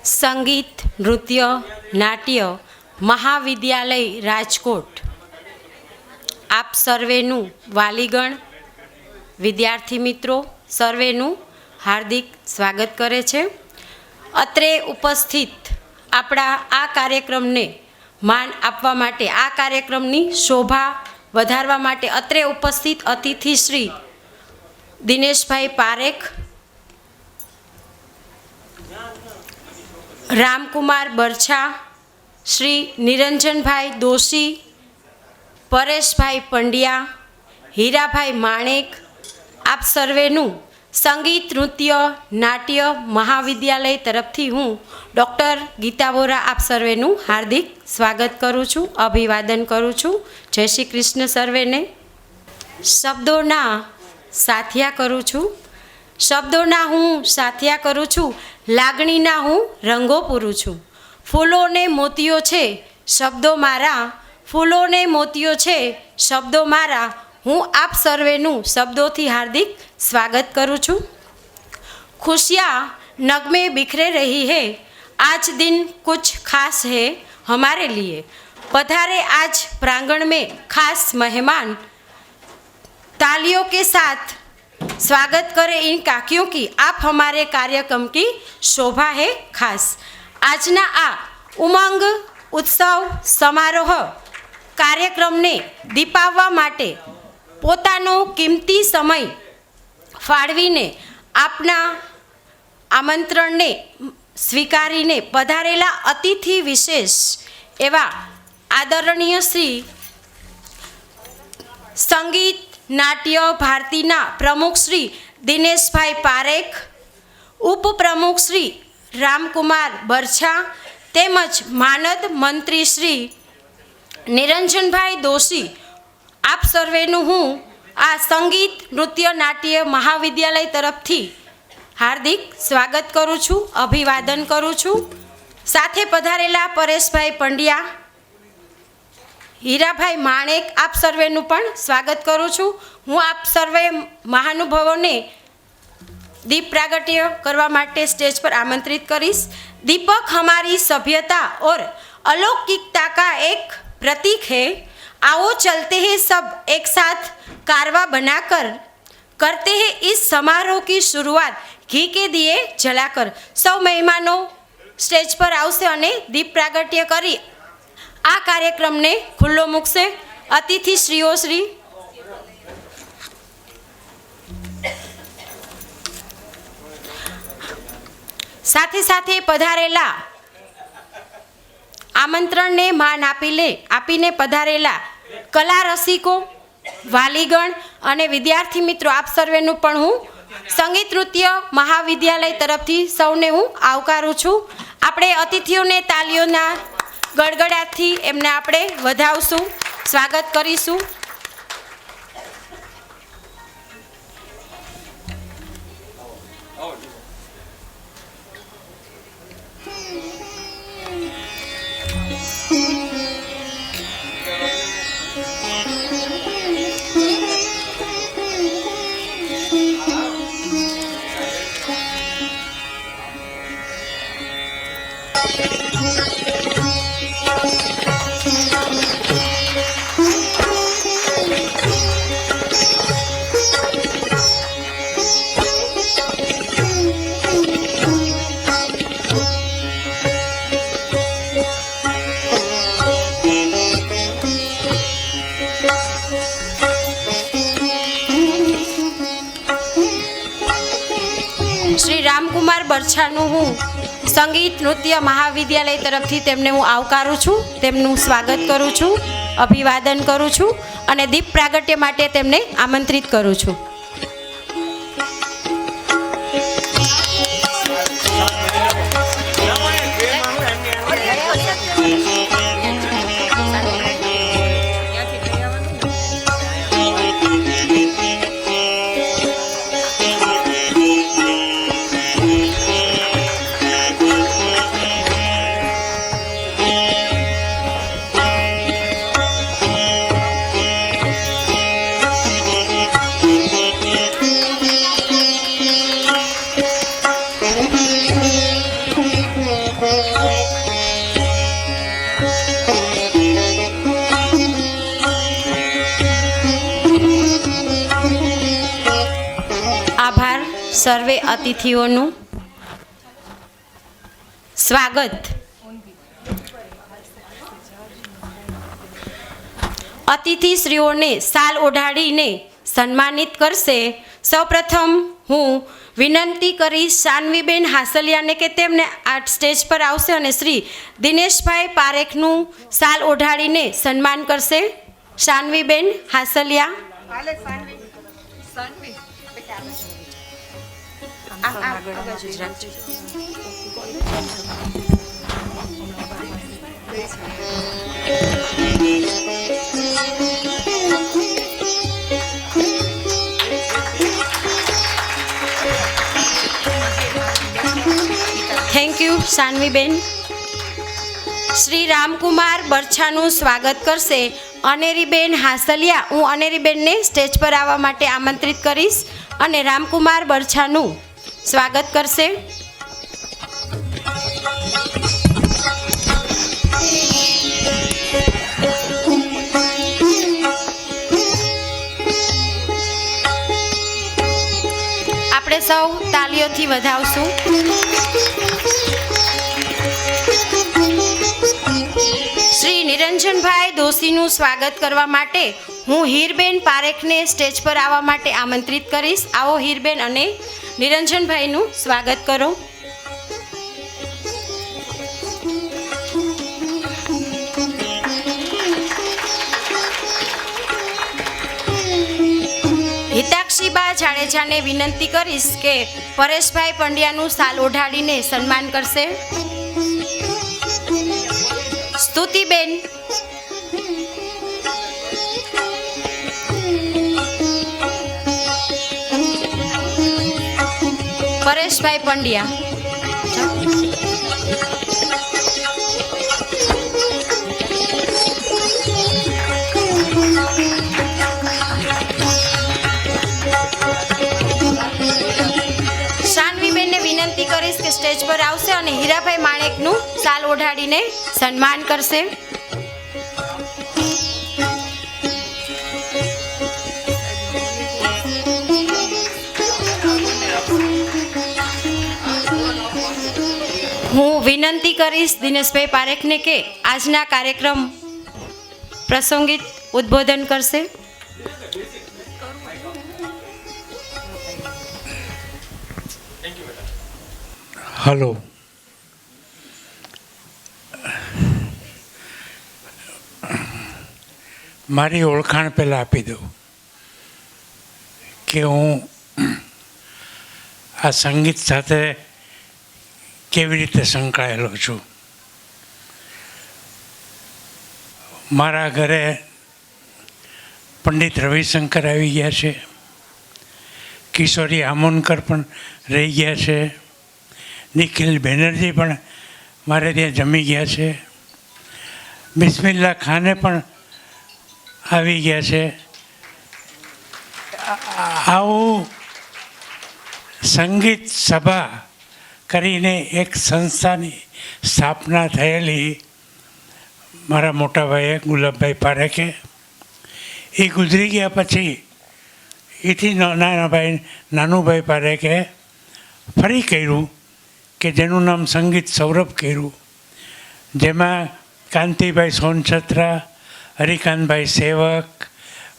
સંગીત નૃત્ય નાટ્ય મહાવિદ્યાલય રાજકોટ આપ સર્વેનું વાલીગણ વિદ્યાર્થી મિત્રો સર્વેનું હાર્દિક સ્વાગત કરે છે. અત્રે ઉપસ્થિત આપણા આ કાર્યક્રમને માન આપવા માટે, આ કાર્યક્રમની શોભા વધારવા માટે અત્રે ઉપસ્થિત અતિથિ શ્રી દિનેશભાઈ પારેખ, રામકુમાર બરછા, શ્રી નિરંજનભાઈ દોશી, પરેશભાઈ પંડ્યા, હીરાભાઈ માણેક, આપ સર્વેનું સંગીત નૃત્ય નાટ્ય મહાવિદ્યાલય તરફથી હું ડૉક્ટર ગીતા વોરા આપ સર્વેનું હાર્દિક સ્વાગત કરું છું, અભિવાદન કરું છું. જય શ્રી કૃષ્ણ સર્વેને. શબ્દોના સાથિયા કરું છું, શબ્દોના હું સાથિયા કરું છું, લાગણીના હું રંગો પૂરું છું. ફૂલો ને મોતીઓ છે શબ્દો મારા, ફૂલો ને મોતીઓ છે શબ્દો મારા, હું આપ સર્વેનું શબ્દોથી હાર્દિક સ્વાગત કરું છું. खुशियाँ नगमे बिखरे रही है, आज दिन कुछ खास है हमारे लिए. पधारे आज प्रांगण में खास मेहमान, तालियों के साथ स्वागत करें इन काकियों की. आप हमारे कार्यक्रम की शोभा है खास. આજના આ ઉમંગ ઉત્સવ સમારોહ કાર્યક્રમને દીપાવવા માટે પોતાનો કિંમતી સમય ફાળવીને આપના આમંત્રણને સ્વીકારીને પધારેલા અતિથિ વિશેષ એવા આદરણીય શ્રી સંગીત નાટ્ય ભારતીના પ્રમુખ શ્રી દિનેશભાઈ પારેખ, ઉપપ્રમુખ શ્રી રામકુમાર બરછા તેમજ માનદ મંત્રી શ્રી નિરંજનભાઈ દોશી, આપ સર્વેનું હું આ સંગીત નૃત્ય નાટ્ય મહાવિદ્યાલય તરફથી હાર્દિક સ્વાગત કરું છું, અભિવાદન કરું છું. સાથે પધારેલા પરેશભાઈ પંડ્યા, હીરાભાઈ માણેક, આપ સર્વેનું પણ સ્વાગત કરું છું. હું આપ સર્વે મહાનુભાવોને दीप प्रागट्य करवा माटे स्टेज पर आमंत्रित करीश. दीपक हमारी सभ्यता और अलौकिकता का एक प्रतीक है. आओ चलते हैं सब एक साथ कारवा बनाकर, करते हैं इस समारोह की शुरुआत घी के दिए जलाकर. सौ मेहमानों स्टेज पर आवशे अने दीप प्रागट्य करी आ कार्यक्रम ने खुल्लो मूकशे. अतिथि श्रीओ श्री સાથે સાથે પધારેલા આમંત્રણને માન આપીને પધારેલા કલા રસિકો, વાલીગણ અને વિદ્યાર્થી મિત્રો આપ સર્વેનું પણ હું સંગીત નૃત્ય મહાવિદ્યાલય તરફથી સૌને હું આવકારું છું. આપણે અતિથિઓને તાલીઓના ગડગડાટથી એમને આપણે વધાવશું, સ્વાગત કરીશું. શ્રી રામકુમાર બરછાનું હું સંગીત નૃત્ય મહાવિદ્યાલય તરફથી તેમને હું આવકારું છું, તેમનું સ્વાગત કરું છું, અભિવાદન કરું છું અને દીપ પ્રાગટ્ય માટે તેમને આમંત્રિત કરું છું. સર્વે અતિથિઓનું સ્વાગત. અતિથિશ્રીઓને શાલ ઓઢાડીને સન્માનિત કરશે. સૌપ્રથમ હું વિનંતી કરીશ શાનવીબેન હાસલિયાને કે તેમને આ સ્ટેજ પર આવશે અને શ્રી દિનેશભાઈ પારેખનું શાલ ઓઢાડીને સન્માન કરશે. શાનવીબેન હાસલિયા. થેન્ક યુ શાનવીબેન. શ્રી રામકુમાર બરછાનું સ્વાગત કરશે અનેરીબેન હાસલિયા. હું અનેરીબેનને સ્ટેજ પર આવવા માટે આમંત્રિત કરીશ અને રામકુમાર બરછાનું સ્વાગત કરશે. આપણે સૌ તાલીઓથી વધાવશું. શ્રી નિરંજનભાઈ દોશીનું સ્વાગત કરવા માટે હું હીરબેન પારેખને સ્ટેજ પર આવવા માટે આમંત્રિત કરીશ. આવો હીરબેન અને નિરંજનભાઈનું સ્વાગત કરો. હિતાક્ષીબા જાડેજાને વિનંતી કરીશ કે પરેશભાઈ પંડ્યાનું શાલ ઓઢાડીને સન્માન કરશે. સ્તુતિબેન. પરેશભાઈ પંડ્યા. શાનવીબેનને વિનંતી કરીશ કે સ્ટેજ પર આવશે અને હીરાભાઈ માણેકનું શાલ ઓઢાડીને સન્માન કરશે. હું વિનંતી કરીશ દિનેશભાઈ પારેખને કે આજના કાર્યક્રમ પ્રસંગિત ઉદ્બોધન કરશે. હલો. મારી ઓળખાણ પહેલાં આપી દઉં કે હું આ સંગીત સાથે કેવી રીતે સંકળાયેલો છું. મારા ઘરે પંડિત રવિશંકર આવી ગયા છે, કિશોરી આમોનકર પણ રહી ગયા છે, નિખિલ બેનર્જી પણ મારે ત્યાં જમી ગયા છે, બિસ્મિલ્લા ખાને પણ આવી ગયા છે. આવું સંગીત સભા કરીને એક સંસ્થાની સ્થાપના થયેલી મારા મોટા ભાઈએ ગુલાબભાઈ પારેખે. એ ગુજરી ગયા પછી એથી નાનુભાઈ પારેખે ફરી કર્યું કે જેનું નામ સંગીત સૌરભ કર્યું, જેમાં કાંતિભાઈ સોનછત્રા, હરિકાંતભાઈ સેવક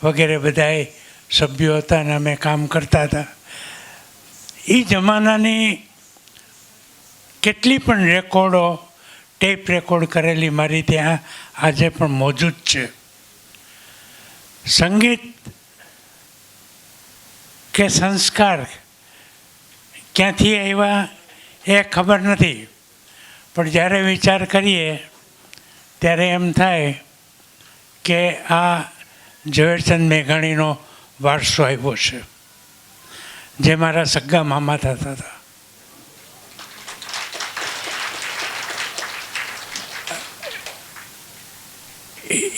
વગેરે બધાએ સભ્યો હતા અને અમે કામ કરતા હતા. એ જમાનાની કેટલી પણ રેકોર્ડો ટેપ રેકોર્ડ કરેલી મારી ત્યાં આજે પણ મોજૂદ છે. સંગીત કે સંસ્કાર ક્યાંથી આવ્યા એ ખબર નથી, પણ જ્યારે વિચાર કરીએ ત્યારે એમ થાય કે આ ઝવેરચંદ મેઘાણીનો વારસો આવ્યો છે, જે મારા સગા મામા થતા હતા.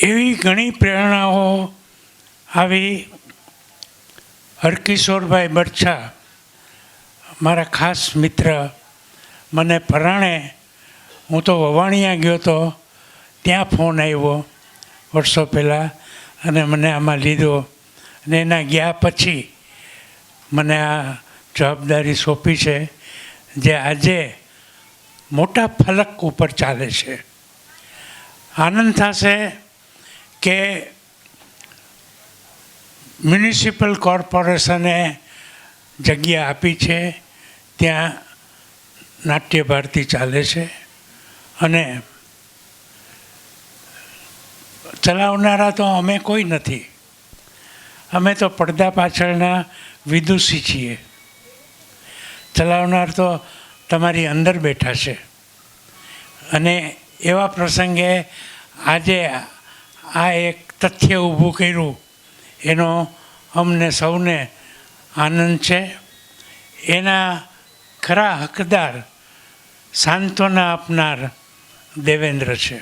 એવી ઘણી પ્રેરણાઓ આવી. હરકિશોરભાઈ બરછા મારા ખાસ મિત્ર, મને પરાણે હું તો વવાણિયા ગયો હતો ત્યાં ફોન આવ્યો વર્ષો પહેલાં અને મને આમાં લીધો, અને એના ગયા પછી મને આ જવાબદારી સોંપી છે, જે આજે મોટા ફલક ઉપર ચાલે છે. આનંદ થશે કે મ્યુનિસિપલ કોર્પોરેશને જગ્યા આપી છે, ત્યાં નાટ્ય ભારતી ચાલે છે અને ચલાવનારા તો અમે કોઈ નથી. અમે તો પડદા પાછળના વિદુષી છીએ. ચલાવનાર તો તમારી અંદર બેઠા છે. અને એવા પ્રસંગે આજે આ એક તથ્ય ઊભું કર્યું એનો અમને સૌને આનંદ છે. એના ખરા હકદાર સાંત્વના આપનાર દેવેન્દ્ર છે.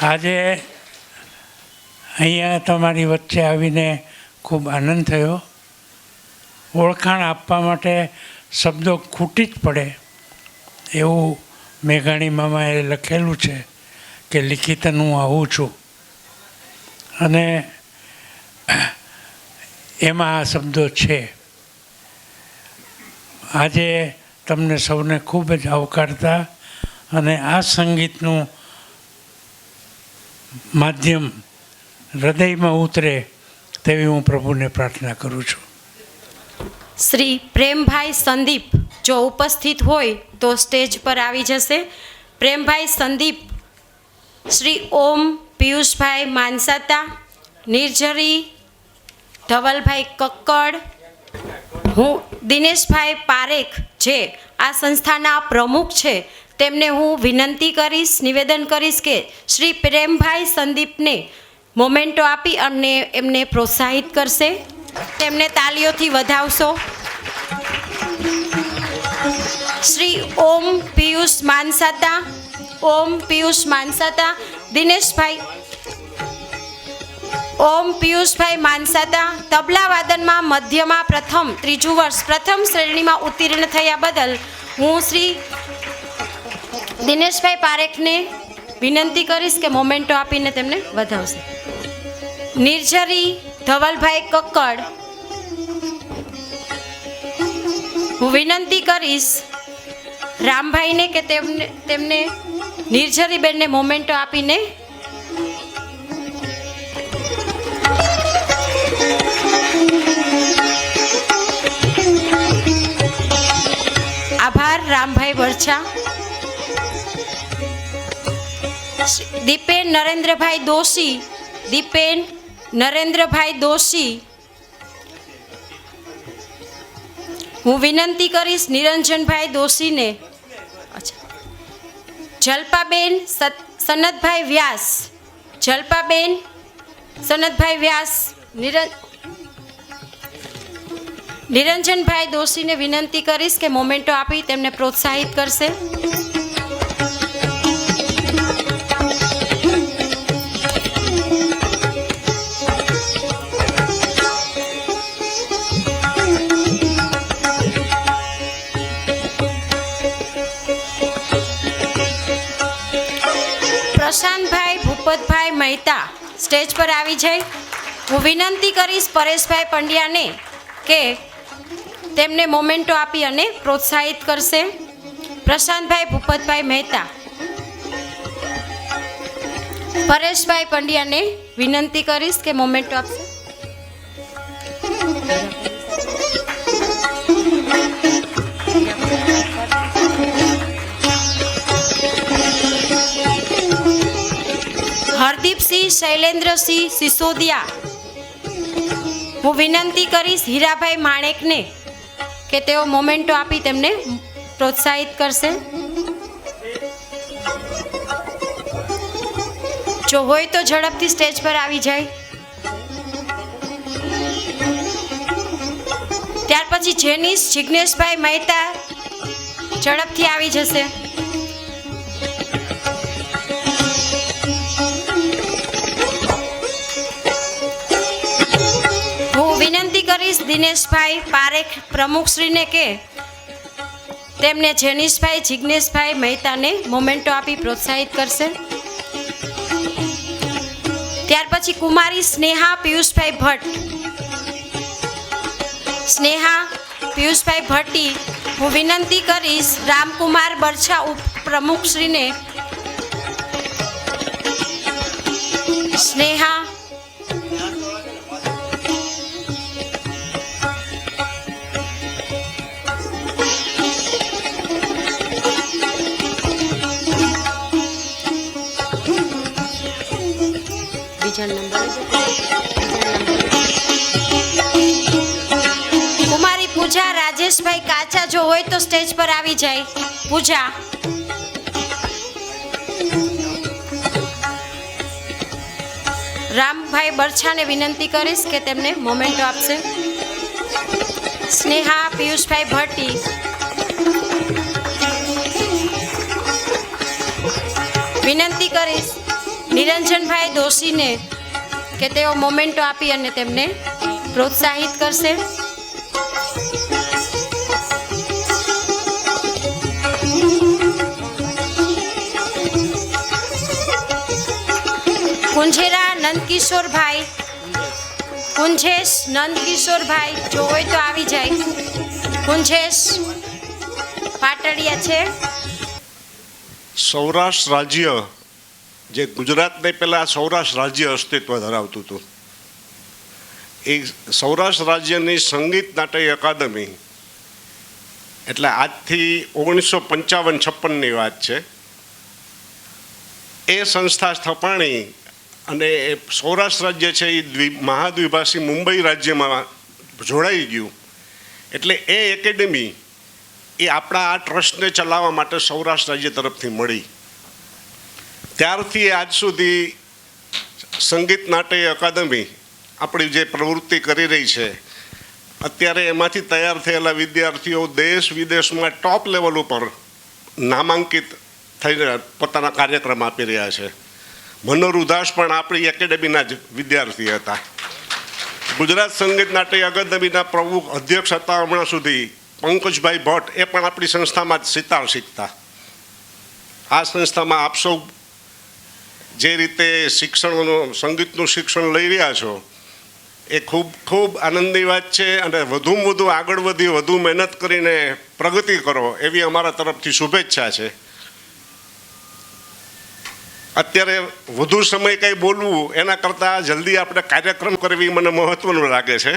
આજે અહીંયા તમારી વચ્ચે આવીને ખૂબ આનંદ થયો. ઓળખાણ આપવા માટે શબ્દો ખૂટી જ પડે એવું મેઘાણી મામાએ લખેલું છે કે લિખિતન હું આવું છું, અને એમાં આ શબ્દો છે. આજે તમને સૌને ખૂબ જ આવકારતા અને આ સંગીતનું માધ્યમ હૃદયમાં ઉતરે તેવી હું પ્રભુને પ્રાર્થના કરું છું. શ્રી પ્રેમભાઈ સંદીપ જો ઉપસ્થિત હોય તો સ્ટેજ પર આવી જશે. પ્રેમભાઈ સંદીપ, શ્રી ઓમ પિયુષભાઈ માનસાતા, નિર્જરી ધવલભાઈ કક્કડ, હું દિનેશભાઈ પારેખ જે આ સંસ્થાના પ્રમુખ છે તેમને હું વિનંતી કરીશ, નિવેદન કરીશ કે શ્રી પ્રેમભાઈ સંદીપને મોમેન્ટો આપી અને એમને પ્રોત્સાહિત કરશે. તેમને તાલીઓથી વધાવશો. શ્રી ઓમ પિયુષ માનસાતા, ઓમ પિયુષ માનસાતા, દિનેશભાઈ ઓમ પિયુષભાઈ માનસાતા તબલા વાદનમાં મધ્યમાં ત્રીજું વર્ષ પ્રથમ શ્રેણીમાં ઉત્તીર્ણ થયા બદલ હું શ્રી દિનેશભાઈ પારેખને વિનંતી કરીશ કે મોમેન્ટો આપીને તેમને વધાવશે. નિર્જરી ધવલભાઈ કક્કડ, હું વિનંતી કરીશ રામભાઈને કે તેમને નિર્જરીબેનને મોમેન્ટો આપીને આભાર. રામભાઈ વરછા. દીપેન નરેન્દ્રભાઈ દોશી, દીપેન નરેન્દ્રભાઈ દોશી, હું વિનંતી કરીશ નિરંજનભાઈ દોશીને. જલ્પાબેન સનતભાઈ વ્યાસ, જલ્પાબેન સનતભાઈ વ્યાસ, નિરંજનભાઈ દોશીને વિનંતી કરીશ કે મોમેન્ટો આપી તેમને પ્રોત્સાહિત કરશે. પ્રશાંતભાઈ ભૂપતભાઈ મહેતા સ્ટેજ પર આવી જાય. હું વિનંતી કરીશ પરેશભાઈ પંડ્યાને કે તેમને મોમેન્ટો આપી અને પ્રોત્સાહિત કરશે. પ્રશાંતભાઈ ભૂપતભાઈ મહેતા, પરેશભાઈ પંડ્યાને વિનંતી કરીશ કે મોમેન્ટો આપશે. હરદીપસિંહ શૈલેન્દ્રસિંહ સિસોદિયા, હું વિનંતી કરીશ હીરાભાઈ માણેકને કે તેઓ મોમેન્ટો આપી તેમને પ્રોત્સાહિત કરશે. જો હોય તો ઝડપથી સ્ટેજ પર આવી જાય. ત્યાર પછી જેનિસ જિગ્નેશભાઈ મહેતા ઝડપથી આવી જશે. વિનંતી કરીશ દિનેશભાઈ પારેખ પ્રમુખશ્રીને કે તેમને જેનિશભાઈ જિગ્નેશભાઈ મહેતાને મોમેન્ટો આપી પ્રોત્સાહિત કરશે. ત્યાર પછી કુમારી સ્નેહા પિયુષભાઈ ભટ્ટ, સ્નેહા પિયુષભાઈ ભટ્ટી, હું વિનંતી કરીશ રામકુમાર બરછા ઉપપ્રમુખશ્રીને. સ્નેહા, બીજા નંબર કુમારી પૂજા રાજેશભાઈ કાચા જો હોય તો સ્ટેજ પર આવી જાય. પૂજા, રામભાઈ બરછાને વિનંતી કરીશ કે તેમને મોમેન્ટો આપશે. સ્નેહા પિયુષભાઈ ભટ્ટી, વિનંતી કરીશ નિરંજનભાઈ દોશીને કે તેઓ મોમેન્ટો આપી અને તેમને પ્રોત્સાહિત કરશે. કુંજેરા નંદકિશોરભાઈ, કુંજેશ નંદકિશોરભાઈ જો હોય તો આવી જાય. કુંજેશ પાટડિયા છે. સૌરાષ્ટ્ર રાજ્ય જે ગુજરાતને પહેલાં સૌરાષ્ટ્ર રાજ્ય અસ્તિત્વ ધરાવતું હતું, એ સૌરાષ્ટ્ર રાજ્યની સંગીત નાટ્ય અકાદમી એટલે આજથી 1955-56ની વાત છે. એ સંસ્થા સ્થપાણી અને એ સૌરાષ્ટ્ર રાજ્ય છે એ મહાદ્વિભાષી મુંબઈ રાજ્યમાં જોડાઈ ગયું. એટલે એ એકેડેમી એ આપણા આ ટ્રસ્ટને ચલાવવા માટે સૌરાષ્ટ્ર રાજ્ય તરફથી મળી. ત્યારથી આજ સુધી સંગીત નાટ્ય અકાદમી આપણી જે પ્રવૃત્તિ કરી રહી છે, અત્યારે એમાંથી તૈયાર થયેલા વિદ્યાર્થીઓ દેશ વિદેશમાં ટોપ લેવલ ઉપર નામાંકિત થઈને પોતાના કાર્યક્રમ આપી રહ્યા છે. મનોહર ઉદાસ પણ આપણી એકેડેમીના જ વિદ્યાર્થી હતા. ગુજરાત સંગીત નાટ્ય અકાદમીના પ્રમુખ અધ્યક્ષ હતા હમણાં સુધી પંકજભાઈ ભટ્ટ, એ પણ આપણી સંસ્થામાં જ સિતાર શીખતા. આ સંસ્થામાં આપ સૌ જે રીતે શિક્ષણનું સંગીતનું શિક્ષણ લઈ રહ્યા છો એ ખૂબ ખૂબ આનંદની વાત છે. અને વધુમાં વધુ આગળ વધી વધુ મહેનત કરીને પ્રગતિ કરો એવી અમારા તરફથી શુભેચ્છા છે. અત્યારે વધુ સમય કંઈ બોલવું એના કરતાં જલ્દી આપણે કાર્યક્રમ કરવી મને મહત્ત્વનું લાગે છે.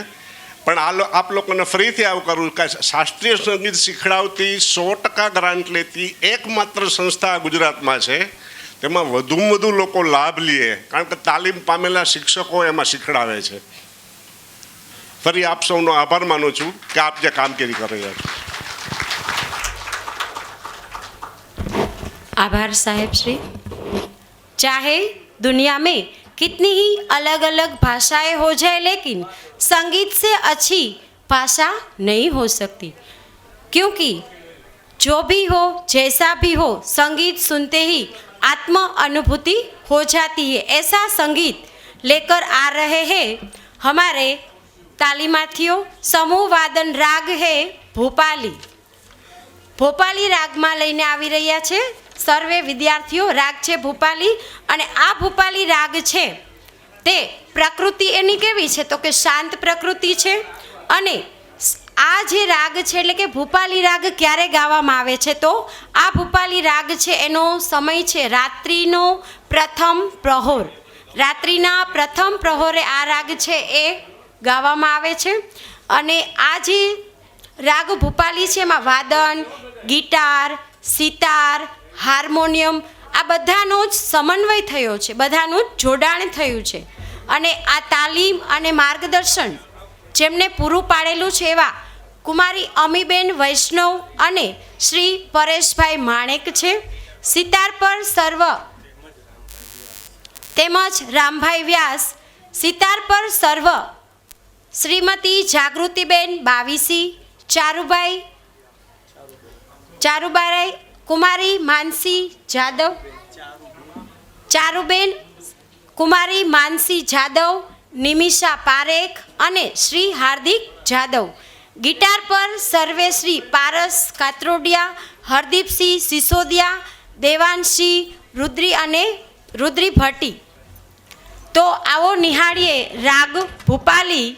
પણ આપ લોકોને ફરીથી આવું કરું કે શાસ્ત્રીય સંગીત શીખડાવતી 100% ગ્રાન્ટ લેતી એકમાત્ર સંસ્થા ગુજરાતમાં છે. તેમાં વધુમાં વધુ લોકો લાભ લે, કારણ કે તાલીમ પામેલા શિક્ષકો એમાં શીખડાવે છે. ફરી આપ સૌનો આભાર માનું છું કે આપ જે કામગીરી કરી રહ્યા છો. आभार साहेब श्री। चाहे दुनिया में कितनी ही अलग अलग भाषाएं हो जाए, लेकिन संगीत से अच्छी भाषा नहीं हो सकती, क्योंकि जो भी हो जैसा भी हो संगीत सुनते ही आत्म अनुभूति हो जाती है। ऐसा संगीत लेकर आ रहे हैं हमारे तालीमार्थियों। समूह वादन राग है भोपाली। भोपाली राग में लईने आवी रह्या छे सर्वे विद्यार्थीओ। राग छे भोपाली अने आ भोपाली राग छे ते प्रकृति एनी केवी छे तो के शांत प्रकृति छे। अने आ जे राग छे એટલે કે ભૂપાલી રાગ ક્યારે ગાવામાં આવે છે તો આ ભૂપાલી રાગ છે એનો સમય છે રાત્રિનો પ્રથમ પ્રહોર। રાત્રિના પ્રથમ પ્રહોરે આ રાગ છે એ ગાવામાં આવે છે। અને આ જે રાગ ભૂપાલી છે એમાં વાદન, ગિટાર, સિતાર, હાર્મોનિયમ આ બધાનો જ સમન્વય થયો છે, બધાનું જ જોડાણ થયું છે। અને આ તાલીમ અને માર્ગદર્શન જેમને પૂરું પાડેલું છે એવા કુમારી અમીબેન વૈષ્ણવ અને શ્રી પરેશભાઈ માણેક છે। સિતાર પર સર્વ તેમજ રામભાઈ વ્યાસ। સિતાર પર સર્વ શ્રીમતી જાગૃતિબેન બાવીસી। ચારુબાઈ કુમારી માનસી જાદવ। ચારુબેન કુમારી માનસી જાદવ, નિમિષા પારેખ અને શ્રી હાર્દિક જાદવ। ગિટાર પર સર્વે શ્રી પારસ કાત્રોડિયા, હરદીપસિંહ સિસોદિયા, દેવાંશી રુદ્રી અને રુદ્રી ભટ્ટી। તો આવો નિહાળીએ રાગ ભૂપાલી।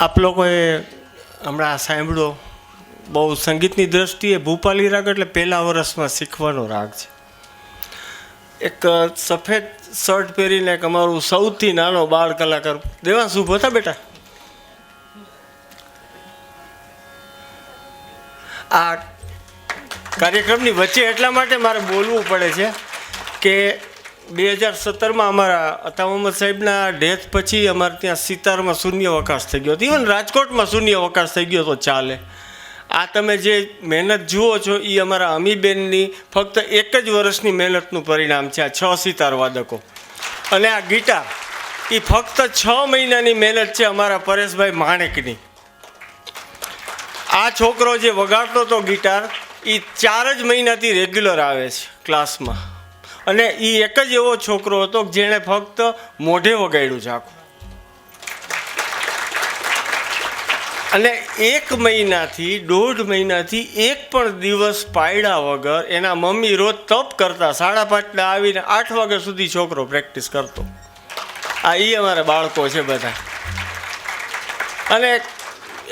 આપ લોકોએ હમણાં સાંભળ્યો, બહુ સંગીતની દ્રષ્ટિએ ભૂપાલી રાગ એટલે પહેલા વર્ષમાં શીખવાનો રાગ છે. એક સફેદ શર્ટ પહેરીને એક અમારું સૌથી નાનો બાળ કલાકાર દેવાંશ ઊભો હતા બેટા. આ કાર્યક્રમની વચ્ચે એટલા માટે મારે બોલવું પડે છે કે 2017માં અમારા અતા મોહમ્મદ સાહેબના ડેથ પછી અમારે ત્યાં સિતારમાં શૂન્યાવકાશ થઈ ગયો હતો. ઇવન રાજકોટમાં શૂન્યાવકાશ થઈ ગયો તો ચાલે. આ તમે જે મહેનત જુઓ છો એ અમારા અમીબેનની ફક્ત એક જ વર્ષની મહેનતનું પરિણામ છે. આ 6 સિતાર વાદકો અને આ ગીટાર એ ફક્ત 6 મહિનાની મહેનત છે અમારા પરેશભાઈ માણેકની. આ છોકરો જે વગાડતો હતો ગીટાર એ 4 જ મહિનાથી રેગ્યુલર આવે છે ક્લાસમાં, અને એ એક જ એવો છોકરો હતો જેણે ફક્ત મોઢે વગાડ્યું છે આખું. અને 1 મહિનાથી 1.5 મહિનાથી એક પણ દિવસ પાડ્યા વગર એના મમ્મી રોજ તપ કરતા 5:30 આવીને 8 વાગ્યા સુધી છોકરો પ્રેક્ટિસ કરતો. આ એ અમારા બાળકો છે બધા. અને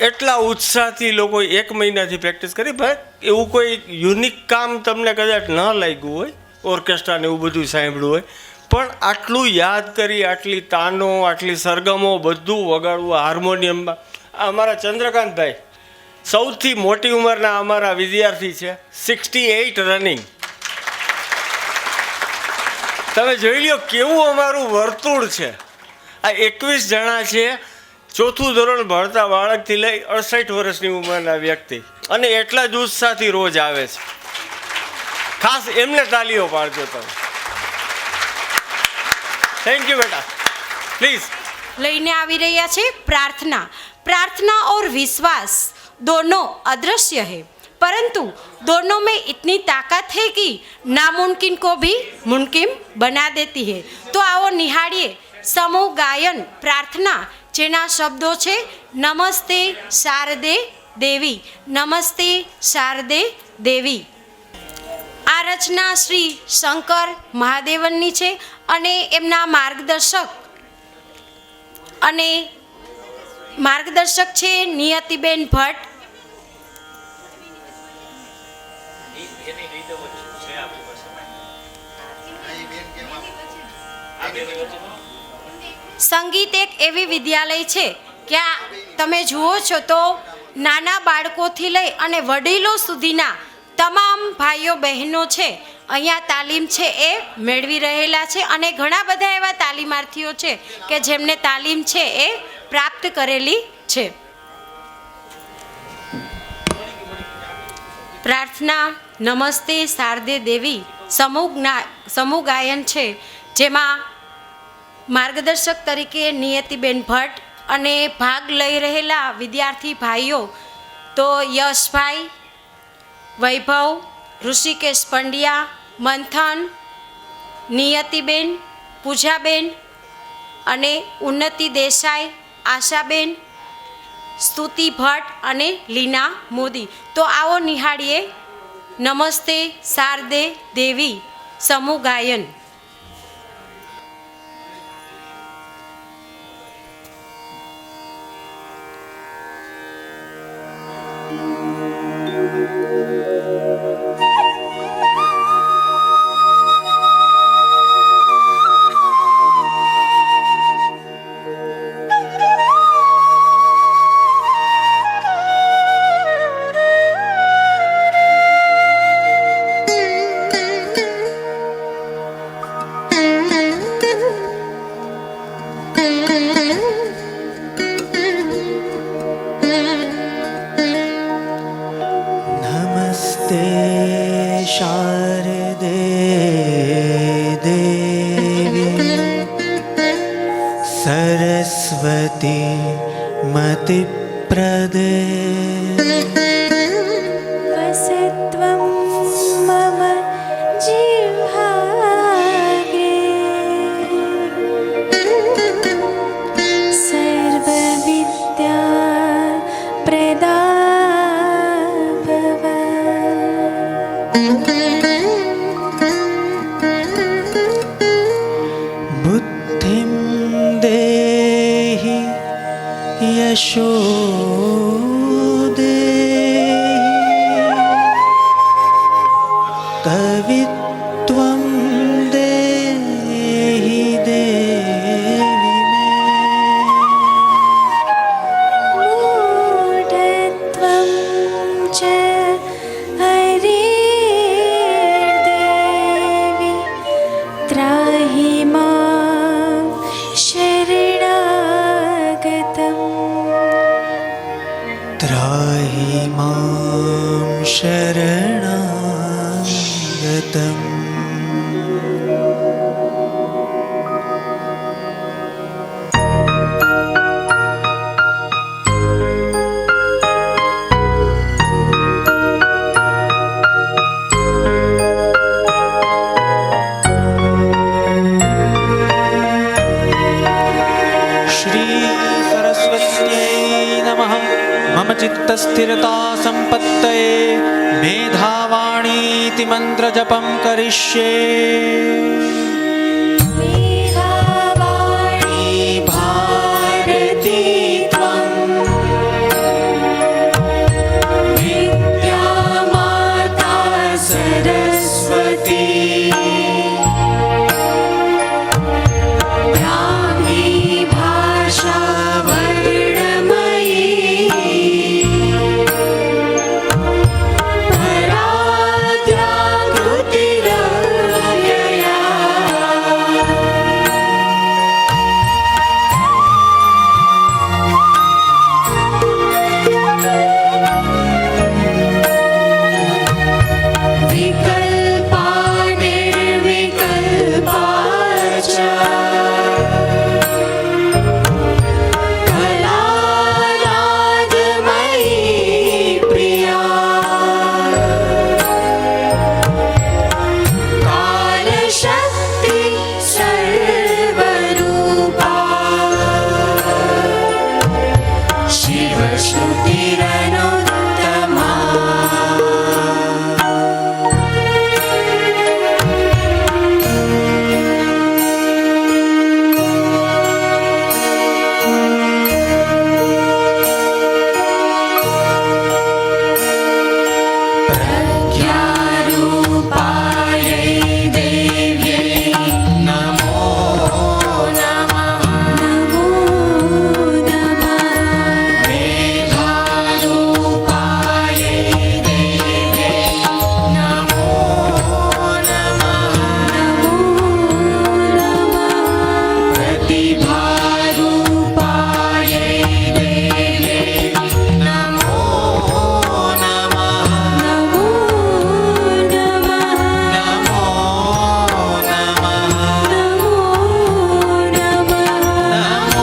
એટલા ઉત્સાહથી લોકો 1 મહિનાથી પ્રેક્ટિસ કરી. ભાઈ એવું કોઈ યુનિક કામ તમને કદાચ ન લાગ્યું હોય, ઓર્કેસ્ટ્રાને એવું બધું સાંભળ્યું હોય, પણ આટલું યાદ કરી, આટલી તાનો, આટલી સરગમો બધું વગાડવું હાર્મોનિયમમાં. અમારા ચંદ્રકાંતભાઈ સૌથી મોટી ઉંમરના અમારા વિદ્યાર્થી છે, 68 રનિંગ. તમે જોઈ લો કેવું અમારું વર્તુળ છે. આ 21 જણા છે, 4થું ધોરણ ભણતા બાળકથી લઈ 68 વર્ષની ઉંમરના વ્યક્તિ, અને એટલા જ ઉત્સાહથી રોજ આવે છે. ખાસ એમને તાલીઓ પાડજો તમે. થેન્ક યુ બેટા. પ્લીઝ. લઈને આવી રહ્યા છે प्रार्थना. प्रार्थना और विश्वास दोनों अदृश्य है, परंतु दोनों में इतनी ताकत है कि नामुमकिन को भी मुमकिन बना देती है. तो आओ निहाळिए समूह गायन प्रार्थना, જેના શબ્દો છે નમસ્તે શારદે દેવી, નમસ્તે શારદે દેવી. આ રચના શ્રી શંકર મહાદેવનની છે અને એમના માર્ગદર્શક છે નિયતિબેન ભટ્ટ. સંગીત એક એવી વિદ્યાલય છે કે આ તમે જુઓ છો તો નાના બાળકોથી લઈ અને વડીલો સુધીના તમામ ભાઈઓ બહેનો છે અહીંયા તાલીમ છે એ મેળવી રહેલા છે, અને ઘણા બધા એવા તાલીમાર્થીઓ છે કે જેમને તાલીમ છે એ પ્રાપ્ત કરેલી છે. પ્રાર્થના નમસ્તે શારદે દેવી સમૂહ ગાયન છે, જેમાં માર્ગદર્શક તરીકે નિયતિબેન ભટ્ટ અને ભાગ લઈ રહેલા વિદ્યાર્થી ભાઈઓ તો યશભાઈ, વૈભવ, ઋષિકેશ પંડ્યા, મંથન, નિયતિબેન, પૂજાબેન અને ઉન્નતિ દેસાઈ, આશાબેન, સ્તુતિ ભટ્ટ અને લીના મોદી. તો આવો નિહાળીએ નમસ્તે શારદે દેવી સમૂહ ગાયન. सरस्वती मतिप्रदे वसत्वं मम जिह्वाग्रे सर्वविद्या प्रदा भव. बुद्धिं देहि यशो कवित्वं देहि देवि मे मूढत्वं च हरिर्देवि त्राहि मां शरणागतम् त्राहि मां शरणागतम् श्री सरस्वत्यै नमः। मम चित्तस्थिरता सम्पत्तये मेधावाणीति मन्त्रजपं करिष्ये। मेधावाणी भारती त्वं विद्या माता सरस्वती ब्राह्मी भाषा वर्णमयी पराद्याकृतिरव्यया विकल्पा निर्विकल्पा च कलानादमयी प्रिया कालशक्ति सर्वरूपा शिवश्रुतिरनुत्तमा प्रज्ञारूपायै देव्यै नमो नमः। नमो नमः। मेधारूपायै देव्यै नमो नमः। नमो नमः। प्रतिभारूपायै देव्यै नमो नमः। नमो नमः। नमो नमः। नमो नमः। नमो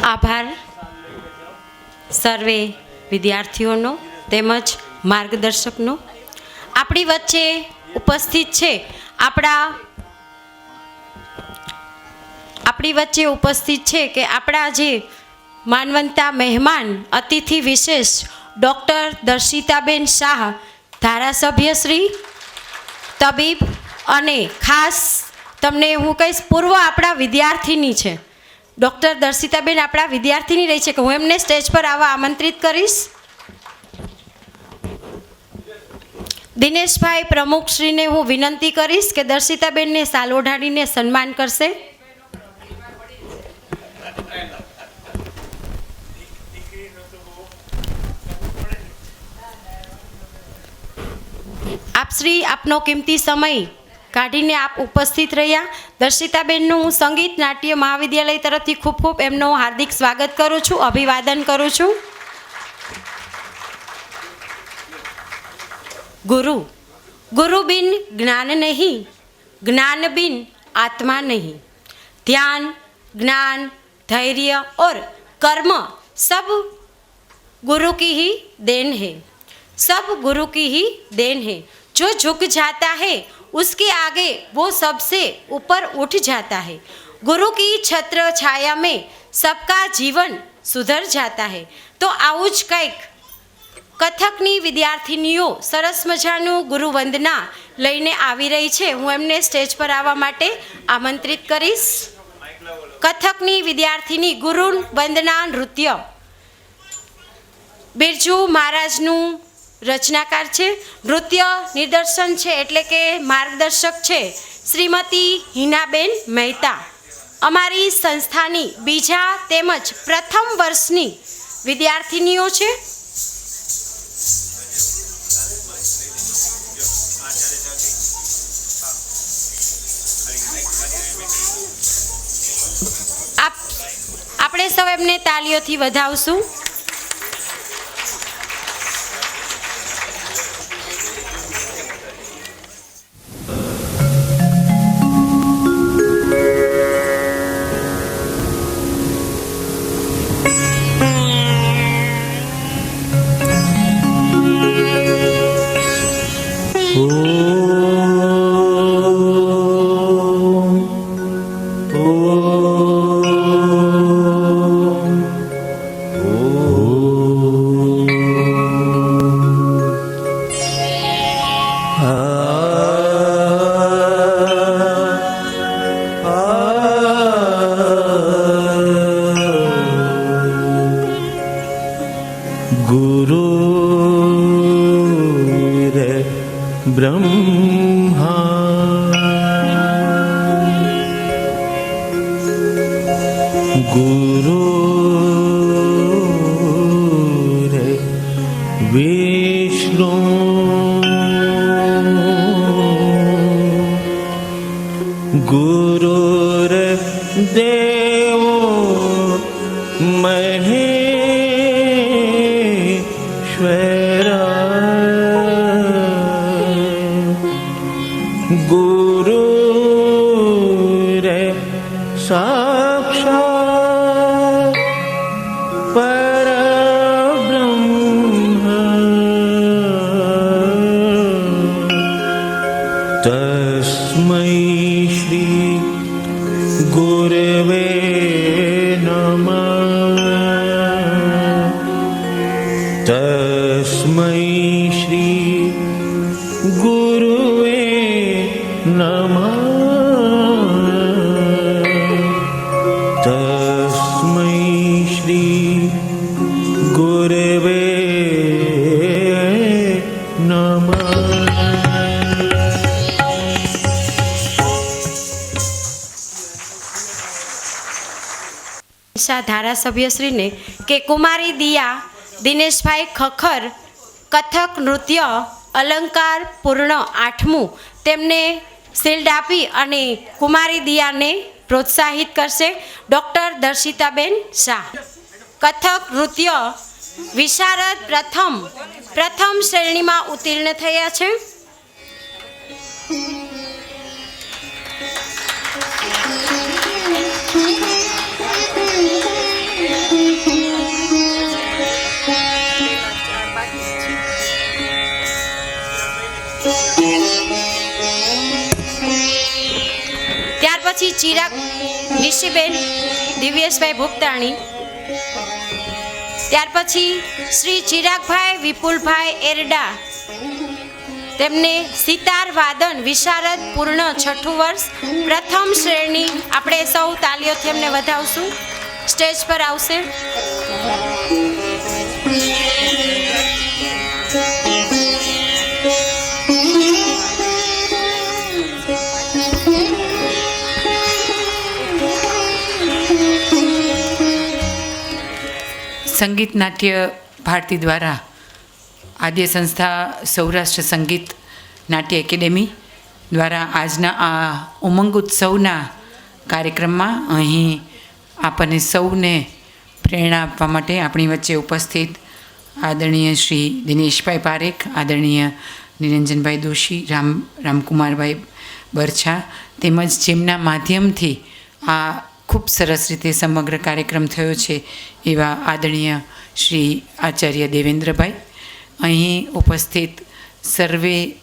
આભાર સર્વે વિદ્યાર્થીઓનો તેમજ માર્ગદર્શકનો. આપણી વચ્ચે ઉપસ્થિત છે આપણી વચ્ચે ઉપસ્થિત છે કે આપણા જે માનવંતા મહેમાન અતિથિ વિશેષ ડૉક્ટર દર્શિતાબેન શાહ, ધારાસભ્ય શ્રી, તબીબ અને ખાસ તમને હું કહીશ પૂર્વ આપણા વિદ્યાર્થીની છે. ડૉક્ટર દર્શિતાબેન આપણા વિદ્યાર્થીની રહી છે કે હું એમને સ્ટેજ પર આવવા આમંત્રિત કરીશ. દિનેશભાઈ પ્રમુખશ્રીને હું વિનંતી કરીશ કે દર્શિતાબેનને શાલ ઓઢાડીને સન્માન કરશે. આપ શ્રી આપનો કિંમતી સમય કાઢીને આપ ઉપસ્થિત રહ્યા. દર્શિતાબેનનું હું સંગીત નાટ્ય મહાવિદ્યાલય તરફથી ખૂબ ખૂબ એમનું હાર્દિક સ્વાગત કરું છું, અભિવાદન કરું છું. गुरु बिन ज्ञान नहीं, ज्ञान बिन आत्मा नहीं. ध्यान, ज्ञान, धैर्य और कर्म सब गुरु की ही देन है. सब गुरु की ही देन है। जो झुक जाता है उसके आगे वो सबसे ऊपर उठ जाता है। गुरु की छत्र छाया में सबका जीवन सुधर जाता है। તો આવું જ કંઈક કથકની વિદ્યાર્થીનીઓ સરસ મજાનું ગુરુ વંદના લઈને આવી રહી છે. હું એમને સ્ટેજ પર આવવા માટે આમંત્રિત કરીશ. કથકની વિદ્યાર્થીની ગુરુ વંદના નૃત્ય બિરજુ મહારાજનું રચનાકાર છે. નૃત્ય નિદર્શન છે એટલે કે માર્ગદર્શક છે શ્રીમતી હિનાબેન મહેતા. અમારી સંસ્થાની બીજા તેમજ પ્રથમ વર્ષની વિદ્યાર્થીનીઓ છે. આપણે સૌ એમને તાલીઓથી વધાવશું. ધારાસભ્યશ્રીને કે કુમારી દિયા દિનેશભાઈ ખખર કથક નૃત્ય અલંકાર પૂર્ણ 8મું તેમને શિલ્ડ આપી અને કુમારી દિયાને પ્રોત્સાહિત કરશે. ડૉક્ટર દર્શિતાબેન શાહ. કથક નૃત્ય વિશારદ પ્રથમ શ્રેણીમાં ઉત્તીર્ણ થયા છે. ત્યાર પછી ચિરાગ નિશીબેન દિવ્યેશભાઈ ભૂપતાણી. ત્યાર પછી શ્રી ચિરાગભાઈ વિપુલભાઈ એરડા તેમને સિતાર વાદન વિશારદ પૂર્ણ 6ઠું વર્ષ પ્રથમ શ્રેણી. આપણે સૌ તાલીઓથી એમને વધાવશું. સ્ટેજ પર આવશે. સંગીત નાટ્ય ભારતી દ્વારા આદ્ય સંસ્થા સૌરાષ્ટ્ર સંગીત નાટ્ય એકેડેમી દ્વારા આજના આ ઉમંગ ઉત્સવના કાર્યક્રમમાં અહીં આપણને સૌને પ્રેરણા આપવા માટે આપણી વચ્ચે ઉપસ્થિત આદરણીય શ્રી દિનેશભાઈ પારેખ, આદરણીય નિરંજનભાઈ દોશી, રામકુમારભાઈ બરછા તેમજ જેમના માધ્યમથી આ ખૂબ સરસ રીતે સમગ્ર કાર્યક્રમ થયો છે એવા આદરણીય શ્રી આચાર્ય દેવેન્દ્રભાઈ અહીં ઉપસ્થિત સર્વે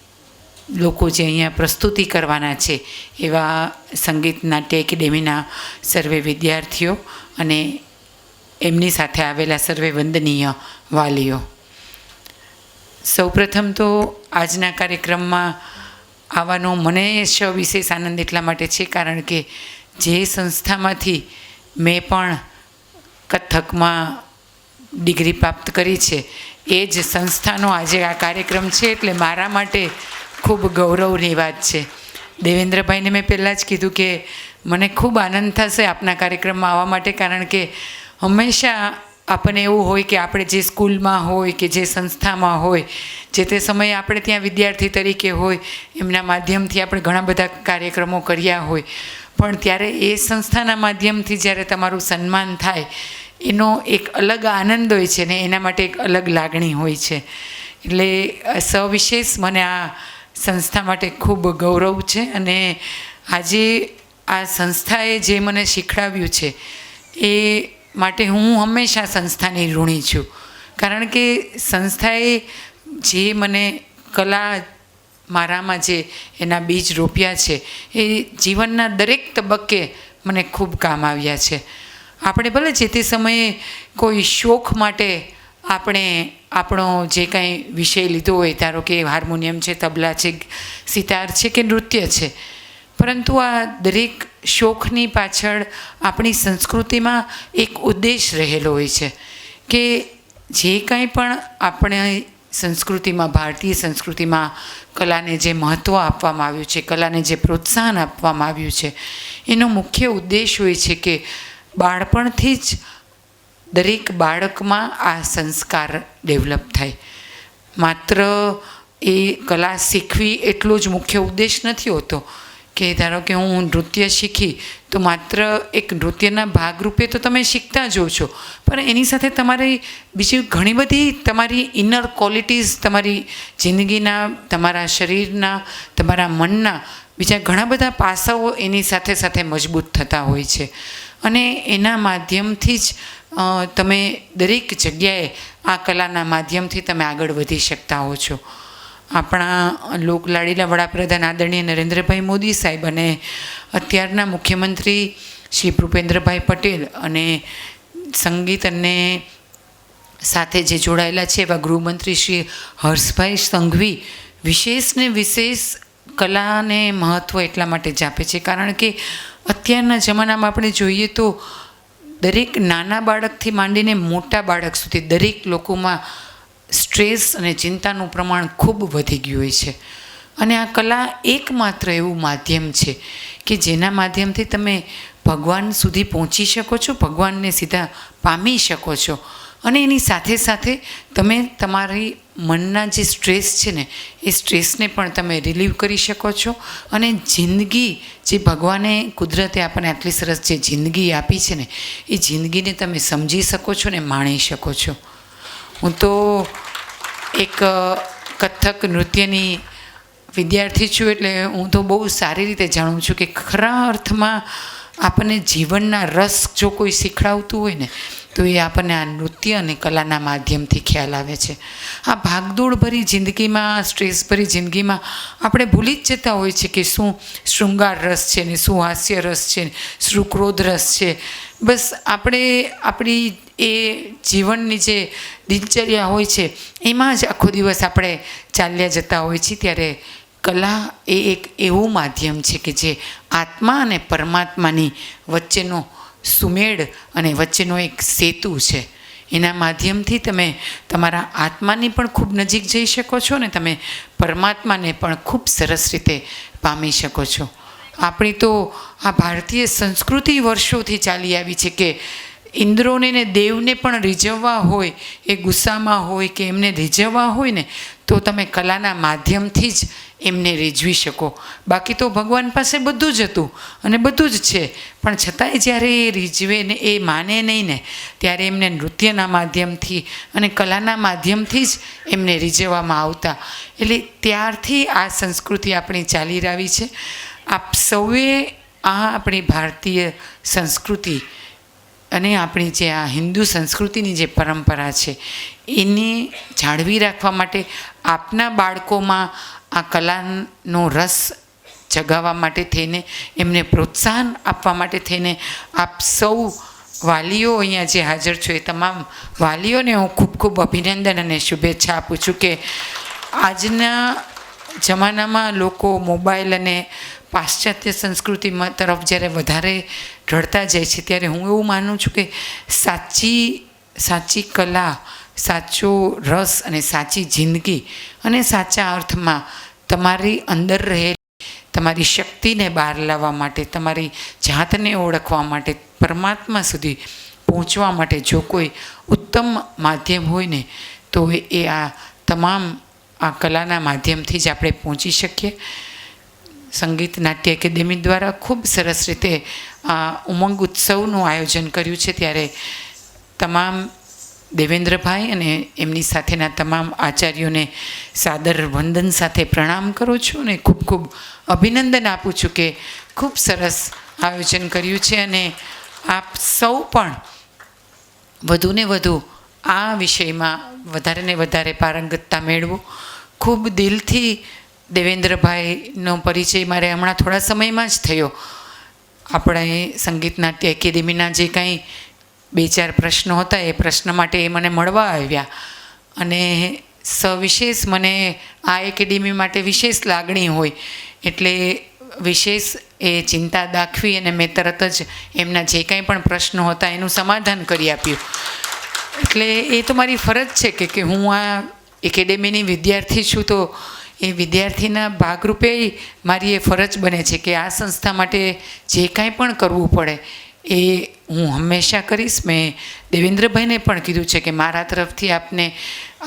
લોકો જે અહીંયા પ્રસ્તુતિ કરવાના છે એવા સંગીત નાટ્ય એકેડેમીના સર્વે વિદ્યાર્થીઓ અને એમની સાથે આવેલા સર્વે વંદનીય વાલીઓ, સૌપ્રથમ તો આજના કાર્યક્રમમાં આવવાનો મને વિશેષ આનંદ એટલા માટે છે કારણ કે જે સંસ્થામાંથી મેં પણ કથકમાં ડિગ્રી પ્રાપ્ત કરી છે એ જ સંસ્થાનો આજે આ કાર્યક્રમ છે એટલે મારા માટે ખૂબ ગૌરવની વાત છે. દેવેન્દ્રભાઈને મેં પહેલાં જ કીધું કે મને ખૂબ આનંદ થશે આપના કાર્યક્રમમાં આવવા માટે કારણ કે હંમેશા આપણને એવું હોય કે આપણે જે સ્કૂલમાં હોય કે જે સંસ્થામાં હોય જે તે સમયે આપણે ત્યાં વિદ્યાર્થી તરીકે હોય એમના માધ્યમથી આપણે ઘણા બધા કાર્યક્રમો કર્યા હોય પણ ત્યારે એ સંસ્થાના માધ્યમથી જ્યારે તમારું સન્માન થાય એનો એક અલગ આનંદ હોય છે ને એના માટે એક અલગ લાગણી હોય છે. એટલે સવિશેષ મને આ સંસ્થા માટે ખૂબ ગૌરવ છે અને આજે આ સંસ્થાએ જે મને શીખડાવ્યું છે એ માટે હું હંમેશા સંસ્થાની ઋણી છું કારણ કે સંસ્થાએ જે મને કલા મારામાં જે એના બીજ રોપ્યા છે એ જીવનના દરેક તબક્કે મને ખૂબ કામ આવ્યા છે. આપણે ભલે જે તે સમયે કોઈ શોખ માટે આપણે આપણો જે કાંઈ વિષય લીધો હોય ધારો કે હાર્મોનિયમ છે, તબલા છે, સિતાર છે કે નૃત્ય છે, પરંતુ આ દરેક શોખની પાછળ આપણી સંસ્કૃતિમાં એક ઉદ્દેશ રહેલો હોય છે કે જે કાંઈ પણ આપણે સંસ્કૃતિમાં ભારતીય સંસ્કૃતિમાં કલાને જે મહત્ત્વ આપવામાં આવ્યું છે, કલાને જે પ્રોત્સાહન આપવામાં આવ્યું છે એનો મુખ્ય ઉદ્દેશ હોય છે કે બાળપણથી જ દરેક બાળકમાં આ સંસ્કાર ડેવલપ થાય. માત્ર એ કલા શીખવી એટલો જ મુખ્ય ઉદ્દેશ નથી હોતો કે ધારો કે હું નૃત્ય શીખી તો માત્ર એક નૃત્યના ભાગરૂપે તો તમે શીખતા જ છો પણ એની સાથે તમારી બીજી ઘણી બધી તમારી ઇનર ક્વોલિટીઝ તમારી જિંદગીના, તમારા શરીરના, તમારા મનના બીજા ઘણા બધા પાસાઓ એની સાથે સાથે મજબૂત થતા હોય છે અને એના માધ્યમથી જ તમે દરેક જગ્યાએ આ કલાના માધ્યમથી તમે આગળ વધી શકતા હો છો. આપણા લોકલાડીલા વડાપ્રધાન આદરણીય નરેન્દ્રભાઈ મોદી સાહેબ અને અત્યારના મુખ્યમંત્રી શ્રી ભૂપેન્દ્રભાઈ પટેલ અને સંગીત અને સાથે જે જોડાયેલા છે એવા ગૃહમંત્રી શ્રી હર્ષભાઈ સંઘવી વિશેષને વિશેષ કલાને મહત્ત્વ એટલા માટે જ આપે છે કારણ કે અત્યારના જમાનામાં આપણે જોઈએ તો દરેક નાના બાળકથી માંડીને મોટા બાળક સુધી દરેક લોકોમાં સ્ટ્રેસ અને ચિંતાનું પ્રમાણ ખૂબ વધી ગયું હોય છે અને આ કલા એકમાત્ર એવું માધ્યમ છે કે જેના માધ્યમથી તમે ભગવાન સુધી પહોંચી શકો છો, ભગવાનને સીધા પામી શકો છો અને એની સાથે સાથે તમે તમારી મનના જે સ્ટ્રેસ છે ને એ સ્ટ્રેસને પણ તમે રિલીવ કરી શકો છો અને જિંદગી જે ભગવાને કુદરતે આપણને આટલી સરસ જે જિંદગી આપી છે ને એ જિંદગીને તમે સમજી શકો છો ને માણી શકો છો. હું તો એક કથક નૃત્યની વિદ્યાર્થી છું એટલે હું તો બહુ સારી રીતે જાણું છું કે ખરા અર્થમાં આપણને જીવનના રસ જો કોઈ શીખડાવતું હોય ને તો એ આપણને આ નૃત્ય અને કલાના માધ્યમથી ખ્યાલ આવે છે. આ ભાગદોડભરી જિંદગીમાં, સ્ટ્રેસભરી જિંદગીમાં આપણે ભૂલી જ જતા હોય છે કે શું શૃંગાર રસ છે ને શું હાસ્ય રસ છે ને શું ક્રોધ રસ છે. બસ આપણે આપણી એ જીવનની જે દિનચર્યા હોય છે એમાં જ આખો દિવસ આપણે ચાલ્યા જતા હોય છે. ત્યારે કલા એ એક એવું માધ્યમ છે કે જે આત્મા અને પરમાત્માની વચ્ચેનો સુમેળ અને વચ્ચેનો એક સેતુ છે. એના માધ્યમથી તમે તમારા આત્માની પણ ખૂબ નજીક જઈ શકો છો ને તમે પરમાત્માને પણ ખૂબ સરસ રીતે પામી શકો છો. આપણી તો આ ભારતીય સંસ્કૃતિ વર્ષોથી ચાલી આવી છે કે ઇન્દ્રોને ને દેવને પણ રીઝવવા હોય, એ ગુસ્સામાં હોય કે એમને રીઝવવા હોય ને તો તમે કલાના માધ્યમથી જ એમને રીઝવી શકો. બાકી તો ભગવાન પાસે બધું જ હતું અને બધું જ છે પણ છતાંય જ્યારે એ રીઝવે ને એ માને નહીં ને ત્યારે એમને નૃત્યના માધ્યમથી અને કલાના માધ્યમથી જ એમને રીઝવવામાં આવતા. એટલે ત્યારથી આ સંસ્કૃતિ આપણી ચાલી રહી છે. આપ સૌએ આ આપણી ભારતીય સંસ્કૃતિ અને આપણી જે આ હિન્દુ સંસ્કૃતિની જે પરંપરા છે એને જાળવી રાખવા માટે આપના બાળકોમાં આ કલાનો રસ જગાવવા માટે થઈને એમને પ્રોત્સાહન આપવા માટે થઈને આપ સૌ વાલીઓ અહીંયા જે હાજર છો એ તમામ વાલીઓને હું ખૂબ ખૂબ અભિનંદન અને શુભેચ્છા આપું છું કે આજના જમાનામાં લોકો મોબાઈલ અને પાશ્ચાત્ય સંસ્કૃતિ તરફ જ્યારે વધારે ઢળતા જાય છે ત્યારે હું એવું માનું છું કે સાચી કલા, સાચો રસ અને સાચી જિંદગી અને સાચા અર્થમાં તમારી અંદર રહેલી તમારી શક્તિને બહાર લાવવા માટે, તમારી જાતને ઓળખવા માટે, પરમાત્મા સુધી પહોંચવા માટે જો કોઈ ઉત્તમ માધ્યમ હોય ને તો એ આ તમામ આ કલાના માધ્યમથી જ આપણે પહોંચી શકીએ. સંગીત નાટ્ય એકેડેમી દ્વારા ખૂબ સરસ રીતે આ ઉમંગ ઉત્સવનું આયોજન કર્યું છે, ત્યારે તમામ દેવેન્દ્રભાઈ અને એમની સાથેના તમામ આચાર્યોને સાદર વંદન સાથે પ્રણામ કરું છું અને ખૂબ ખૂબ અભિનંદન આપું છું કે ખૂબ સરસ આયોજન કર્યું છે અને આપ સૌ પણ વધુને વધુ આ વિષયમાં વધારે ને વધારે પારંગતતા મેળવો. ખૂબ દિલથી દેવેન્દ્રભાઈનો પરિચય મારે હમણાં થોડા સમયમાં જ થયો. આપણે સંગીત નાટ્ય એકેડેમીના જે કાંઈ 2-4 પ્રશ્નો હતા એ પ્રશ્ન માટે એ મને મળવા આવ્યા અને સવિશેષ મને આ એકેડેમી માટે વિશેષ લાગણી હોય એટલે વિશેષ એ ચિંતા દાખવી અને મેં તરત જ એમના જે કાંઈ પણ પ્રશ્નો હતા એનું સમાધાન કરી આપ્યું. એટલે એ તો મારી ફરજ છે કે હું આ એકેડેમીની વિદ્યાર્થી છું તો એ વિદ્યાર્થીના ભાગરૂપે મારી એ ફરજ બને છે કે આ સંસ્થા માટે જે કાંઈ પણ કરવું પડે એ હું હંમેશા કરીશ. મેં દેવેન્દ્રભાઈને પણ કીધું છે કે મારા તરફથી આપને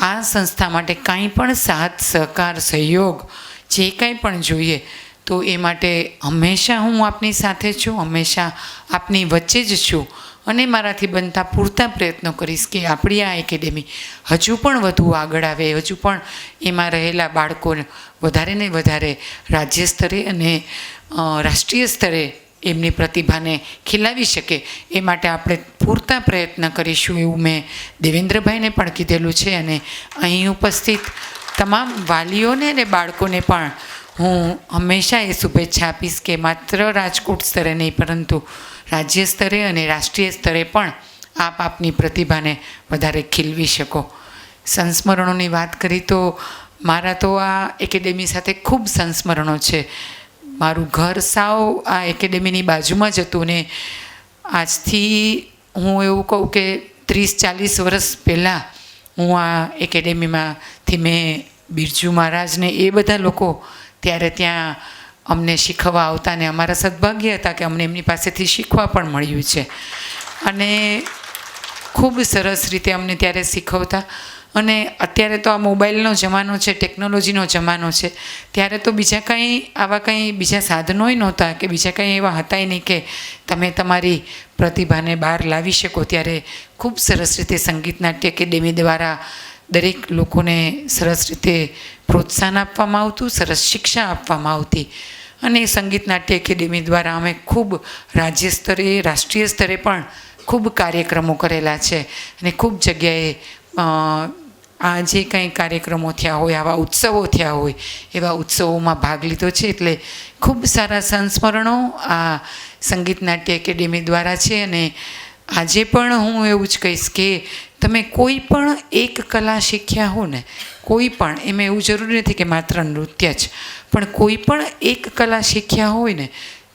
આ સંસ્થા માટે કાંઈ પણ સાથ સહકાર સહયોગ જે કાંઈ પણ જોઈએ તો એ માટે હંમેશા હું આપની સાથે છું, હંમેશા આપની વચ્ચે જ છું અને મારાથી બનતા પૂરતા પ્રયત્નો કરીશ કે આપણી આ એકેડેમી હજુ પણ વધુ આગળ આવે, હજુ પણ એમાં રહેલા બાળકોને વધારે ને વધારે રાજ્ય સ્તરે અને રાષ્ટ્રીય સ્તરે એમની પ્રતિભાને ખીલાવી શકે એ માટે આપણે પૂરતા પ્રયત્ન કરીશું એવું મેં દેવેન્દ્રભાઈને પણ કીધેલું છે. અને અહીં ઉપસ્થિત તમામ વાલીઓને અને બાળકોને પણ હું હંમેશા એ શુભેચ્છા આપીશ કે માત્ર રાજકોટ સ્તરે નહીં પરંતુ રાજ્ય સ્તરે અને રાષ્ટ્રીય સ્તરે પણ આપ આપની પ્રતિભાને વધારે ખીલવી શકો. સંસ્મરણોની વાત કરી તો મારા તો આ એકેડેમી સાથે ખૂબ સંસ્મરણો છે. મારું ઘર સાવ આ એકેડેમીની બાજુમાં જ હતું ને આજથી હું એવું કહું કે 30-40 વર્ષ પહેલાં હું આ એકેડેમીમાંથી મેં બિરજુ મહારાજને એ બધા લોકો ત્યારે ત્યાં અમને શીખવવા આવતા ને અમારા સદભાગ્ય હતા કે અમને એમની પાસેથી શીખવા પણ મળ્યું છે અને ખૂબ સરસ રીતે અમને ત્યારે શીખવતા. અને અત્યારે તો આ મોબાઈલનો જમાનો છે, ટેકનોલોજીનો જમાનો છે, ત્યારે તો બીજા કંઈ બીજા સાધનોય નહોતા કે બીજા કંઈ એવા હતાય નહીં કે તમે તમારી પ્રતિભાને બહાર લાવી શકો. ત્યારે ખૂબ સરસ રીતે સંગીત નાટ્ય એકેડેમી દ્વારા દરેક લોકોને સરસ રીતે પ્રોત્સાહન આપવામાં આવતું, સરસ શિક્ષા આપવામાં આવતી અને સંગીત નાટ્ય એકેડેમી દ્વારા અમે ખૂબ રાજ્ય સ્તરે, રાષ્ટ્રીય સ્તરે પણ ખૂબ કાર્યક્રમો કરેલા છે અને ખૂબ જગ્યાએ આ જે કંઈ કાર્યક્રમો થયા હોય, આવા ઉત્સવો થયા હોય એવા ઉત્સવોમાં ભાગ લીધો છે. એટલે ખૂબ સારા સંસ્મરણો આ સંગીત નાટ્ય એકેડેમી દ્વારા છે અને આજે પણ હું એવું જ કહીશ કે તમે કોઈ પણ એક કલા શીખ્યા હો ને, કોઈ પણ, એમાં એવું જરૂરી નથી કે માત્ર નૃત્ય જ, પણ કોઈ પણ એક કલા શીખ્યા હોય ને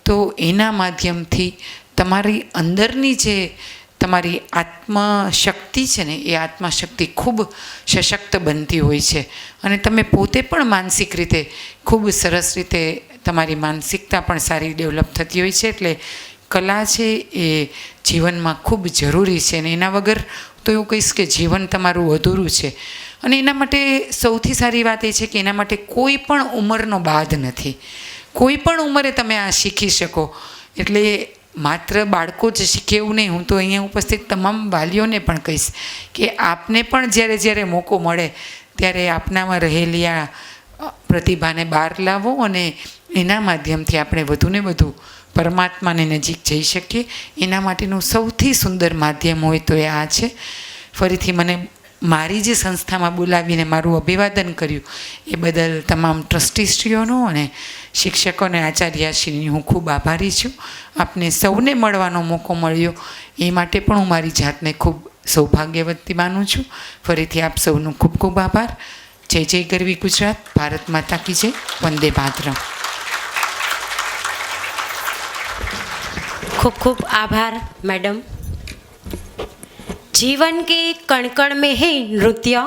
તો એના માધ્યમથી તમારી અંદરની જે તમારી આત્મશક્તિ છે ને એ આત્મશક્તિ ખૂબ સશક્ત બનતી હોય છે અને તમે પોતે પણ માનસિક રીતે ખૂબ સરસ રીતે તમારી માનસિકતા પણ સારી ડેવલપ થતી હોય છે. એટલે કલા છે એ જીવનમાં ખૂબ જરૂરી છે અને એના વગર તો એવું કહીશ કે જીવન તમારું અધૂરું છે. અને એના માટે સૌથી સારી વાત એ છે કે એના માટે કોઈ પણ ઉંમરનો બાદ નથી. કોઈ પણ ઉંમરે તમે આ શીખી શકો. એટલે માત્ર બાળકો જ શીખે એવું નહીં, હું તો અહીંયા ઉપસ્થિત તમામ વાલીઓને પણ કહીશ કે આપને પણ જ્યારે જ્યારે મોકો મળે ત્યારે આપનામાં રહેલી આ પ્રતિભાને બહાર લાવો અને એના માધ્યમથી આપણે વધુને વધુ પરમાત્માની નજીક જઈ શકીએ. એના માટેનું સૌથી સુંદર માધ્યમ હોય તો એ આ છે. ફરીથી મને મારી જે સંસ્થામાં બોલાવીને મારું અભિવાદન કર્યું એ બદલ તમામ ટ્રસ્ટીશ્રીઓનો અને શિક્ષકો અને આચાર્યશ્રીની હું ખૂબ આભારી છું. આપને સૌને મળવાનો મોકો મળ્યો એ માટે પણ હું મારી જાતને ખૂબ સૌભાગ્યવતી માનું છું. ફરીથી આપ સૌનો ખૂબ ખૂબ આભાર. જય જય ગરવી ગુજરાત. ભારત માતા કી જય. વંદે માતરમ. खूब खूब आभार मैडम. जीवन के कण कण में है नृत्य,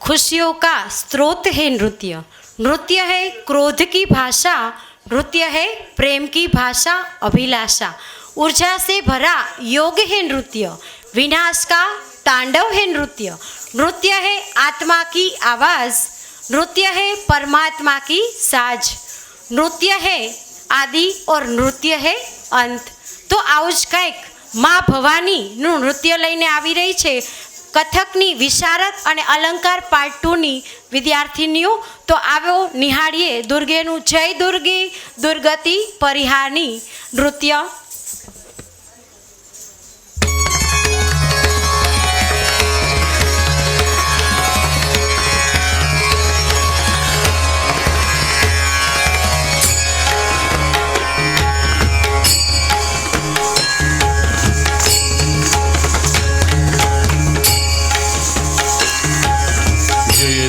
खुशियों का स्रोत है नृत्य. नृत्य है क्रोध की भाषा, नृत्य है प्रेम की भाषा, अभिलाषा. ऊर्जा से भरा योग है नृत्य, विनाश का तांडव है नृत्य. नृत्य है आत्मा की आवाज़, नृत्य है परमात्मा की साज. नृत्य है आदि और नृत्य है અંત. તો આવું જ કંઈક મા ભવાનીનું નૃત્ય લઈને આવી રહી છે કથકની વિશારદ અને અલંકાર પાર્ટ 2ની વિદ્યાર્થીનીઓ. તો આવો નિહાળીએ દુર્ગેનું જય દુર્ગે દુર્ગતિ પરિહારની નૃત્ય.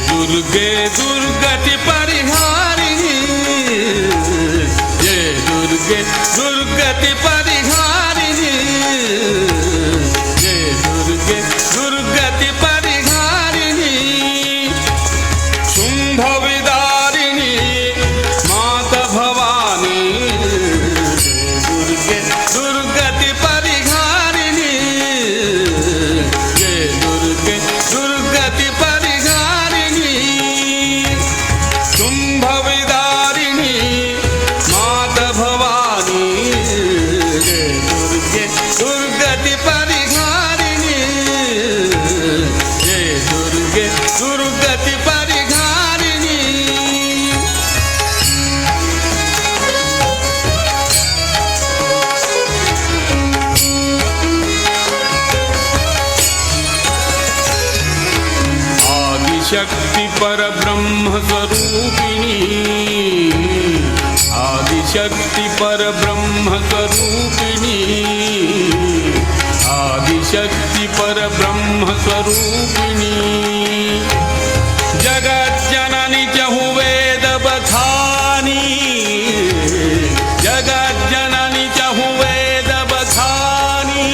दुर्गे दुर्गति परिहारिणी, जय दुर्गे दुर्गति परिहारिणी, जय दुर्गे दुर्गति परिहारिणी. शुंभ विदारिणी माता भवानी, जय दुर्गे दुर्गति परिहारिणी, जय दुर्गे दुर्गति परिहारिणी. शुंभ विदारिणी माता भवानी, जय दुर्गे दुर्गति परिहारिणी, जय दुर्गे दुर्गति परिहारिणी. आदिशक्ति परब्रह्म स्वरूपिणी, आदिशक्ति परब्रह्म स्वरूपिणी, आदिशक्ति परब्रह्म स्वरूपिणी. जगत जननी चहु वेद बखानी, जगत जननी चहु वेद बखानी.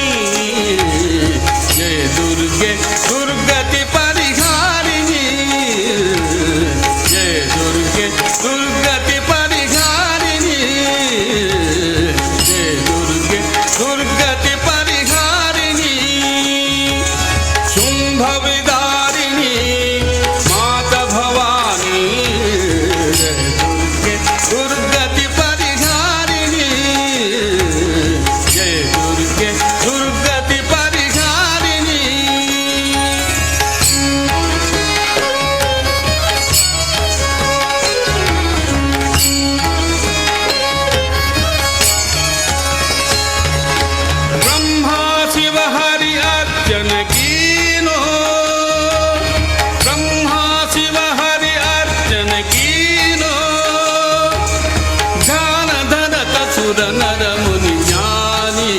जय दुर्गे दुर्गति परिहारिणी, जय दुर्गे दुर्गति परिहारिणी, जय दुर्गे दुर्गति परिहारिणी. शुंभ विदारिणी माता भवानी, जय दुर्गे दुर्गति परिहारिणी, जय दुर्गे दुर्गति परिहारिणी. ब्रह्मा शिव हरि अर्चन कीनो, ब्रह्मा शिव हरि अर्चन कीनो. ध्यान धरत सुर नर मुनि ज्ञानी,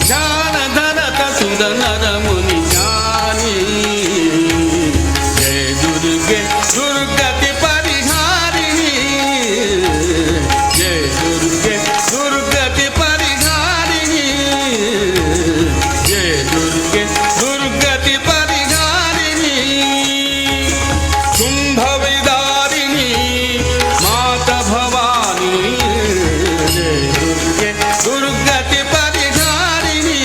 ध्यान धरत सुर नर मुनि ज्ञानी. जय दुर्गे दुर्गति परिहारिणी, जय दुर्गे दुर्गति परिहारिणी, जय दुर्गे दुर्गति परिहारिणी. शुंभ विदारिणी माता भवानी, जय दुर्गे दुर्गति परिहारिणी,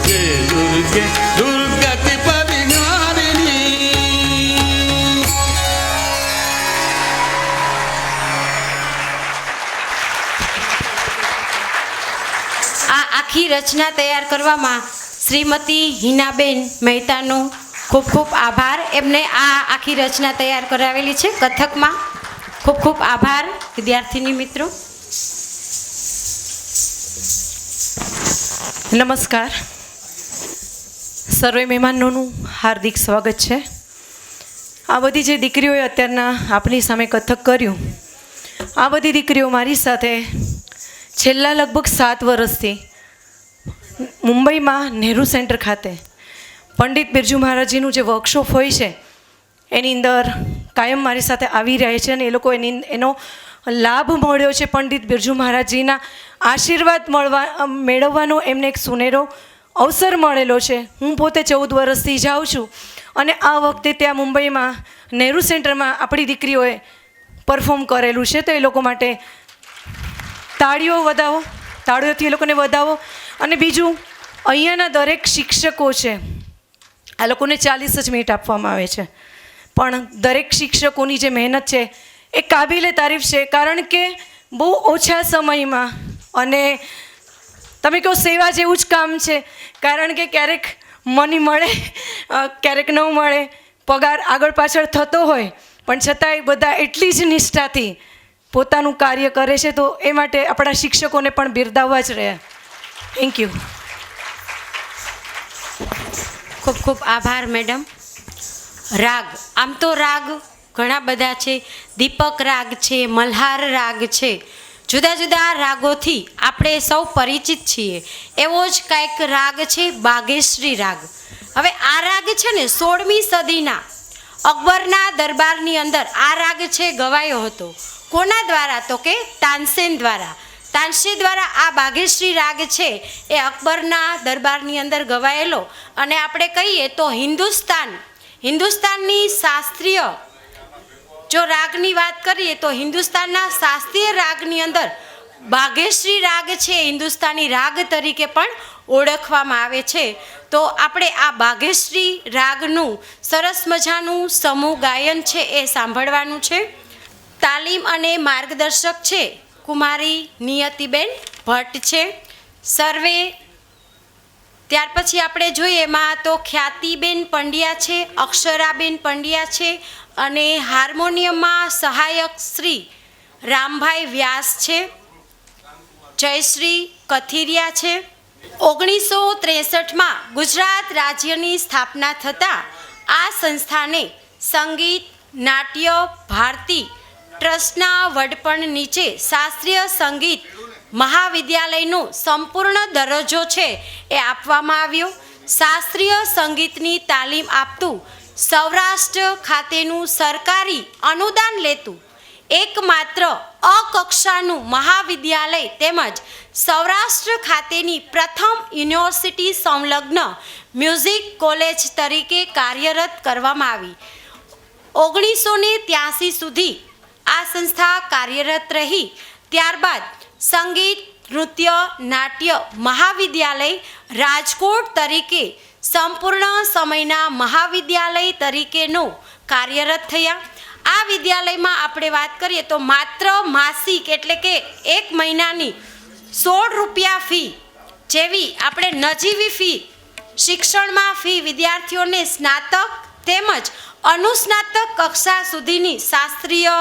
जय दुर्गे दुर्गति परिहारिणी. આ આખી રચના તૈયાર કરવામાં શ્રીમતી હિનાબેન મહેતાનો ખૂબ ખૂબ આભાર. એમને આ આખી રચના તૈયાર કરાવેલી છે કથકમાં. ખૂબ ખૂબ આભાર વિદ્યાર્થીની મિત્રો. નમસ્કાર. સર્વે મહેમાનોનું હાર્દિક સ્વાગત છે. આ બધી જે દીકરીઓએ અત્યારના આપની સામે કથક કર્યું, આ બધી દીકરીઓ મારી સાથે છેલ્લા લગભગ 7 વર્ષથી મુંબઈમાં નહેરુ સેન્ટર ખાતે પંડિત બિરજુ મહારાજજીનું જે વર્કશોપ હોય છે એની અંદર કાયમ મારી સાથે આવી રહે છે અને એ લોકો એનો લાભ મળ્યો છે. પંડિત બિરજુ મહારાજજીના આશીર્વાદ મેળવવાનો એમને એક સુનેરો અવસર મળેલો છે. હું પોતે 14 વર્ષથી જાઉં છું અને આ વખતે ત્યાં મુંબઈમાં નહેરુ સેન્ટરમાં આપણી દીકરીઓએ પરફોર્મ કરેલું છે. તો એ લોકો માટે તાળીઓથી એ લોકોને વધાવો. અને બીજું, અહીંયાના દરેક શિક્ષકો છે, આ લોકોને 40 જ મિનિટ આપવામાં આવે છે, પણ દરેક શિક્ષકોની જે મહેનત છે એ કાબિલે તારીફ છે. કારણ કે બહુ ઓછા સમયમાં, અને તમે કહો સેવા જેવું જ કામ છે. કારણ કે ક્યારેક મની મળે, ક્યારેક ન મળે, પગાર આગળ પાછળ થતો હોય, પણ છતાંય બધા એટલી જ નિષ્ઠાથી પોતાનું કાર્ય કરે છે. તો એ માટે આપણા શિક્ષકોને પણ બિરદાવવા જ રહ્યા. Thank you. ખૂબ ખૂબ આભાર મેડમ. રાગ, આમ તો રાગ ઘણા બધા છે. દીપક રાગ છે, મલ્હાર રાગ છે, જુદા જુદા રાગોથી આપણે સૌ પરિચિત છીએ. એવો જ કાંઈક રાગ છે બાગેશ્રી રાગ. હવે આ રાગ છે ને 16મી સદીના અકબરના દરબારની અંદર આ રાગ છે ગવાયો હતો. કોના દ્વારા? તો કે તાનસેન દ્વારા. તાનસેન દ્વારા આ બાગેશ્રી રાગ છે એ અકબરના દરબારની અંદર ગવાયેલો. અને આપણે કહીએ તો હિન્દુસ્તાનની શાસ્ત્રીય જો રાગની વાત કરીએ તો હિન્દુસ્તાનના શાસ્ત્રીય રાગની અંદર બાગેશ્રી રાગ છે હિન્દુસ્તાની રાગ તરીકે પણ ઓળખવામાં આવે છે. તો આપણે આ બાગેશ્રી રાગનું સરસ મજાનું સમૂહ ગાયન છે એ સાંભળવાનું છે. તાલીમ અને માર્ગદર્શક છે કુમારી નિયતિબેન ભટ્ટ છે. સર્વે ત્યાર પછી આપણે જોઈએ એમાં તો ખ્યાતિબેન પંડ્યા છે, અક્ષરાબેન પંડ્યા છે, અને હાર્મોનિયમમાં સહાયક શ્રી રામભાઈ વ્યાસ છે, જયશ્રી કથિરિયા છે. 1963માં ગુજરાત રાજ્યની સ્થાપના થતાં આ સંસ્થાને સંગીત નાટ્ય ભારતી ટ્રસ્ટના વડપણ નીચે શાસ્ત્રીય સંગીત મહાવિદ્યાલયનો સંપૂર્ણ દરજ્જો છે એ આપવામાં આવ્યો. શાસ્ત્રીય સંગીતની તાલીમ આપતું સૌરાષ્ટ્ર ખાતેનું સરકારી અનુદાન લેતું એકમાત્ર અકક્ષાનું મહાવિદ્યાલય તેમજ સૌરાષ્ટ્ર ખાતેની પ્રથમ યુનિવર્સિટી સંલગ્ન મ્યુઝિક કોલેજ તરીકે કાર્યરત કરવામાં આવી. 1983 સુધી આ સંસ્થા કાર્યરત રહી. ત્યારબાદ સંગીત નૃત્ય નાટ્ય મહાવિદ્યાલય રાજકોટ તરીકે સંપૂર્ણ સમયના મહાવિદ્યાલય તરીકેનો કાર્યરત થયા. આ વિદ્યાલયમાં આપણે વાત કરીએ તો માત્ર માસિક એટલે કે 1 મહિનાની 16 રૂપિયા ફી જેવી આપણે નજીવી ફી, શિક્ષણમાં ફી વિદ્યાર્થીઓને સ્નાતક તેમજ અનુસ્નાતક કક્ષા સુધીની શાસ્ત્રીય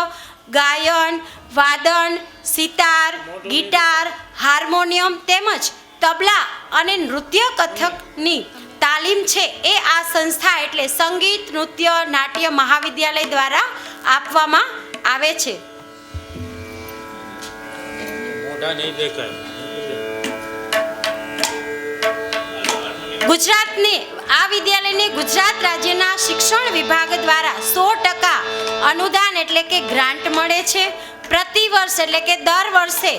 ગાયન, વાદન, સિતાર, ગિટાર, હાર્મોનિયમ તેમજ તબલા અને નૃત્ય કથકની તાલીમ છે એ આ સંસ્થા એટલે સંગીત નૃત્ય નાટ્ય મહાવિદ્યાલય દ્વારા આપવામાં આવે છે. આ વિદ્યાલયને ગુજરાત રાજ્યના શિક્ષણ વિભાગ દ્વારા 100% અનુદાન એટલે કે ગ્રાન્ટ મળે છે. પ્રતિ વર્ષ એટલે કે દર વર્ષે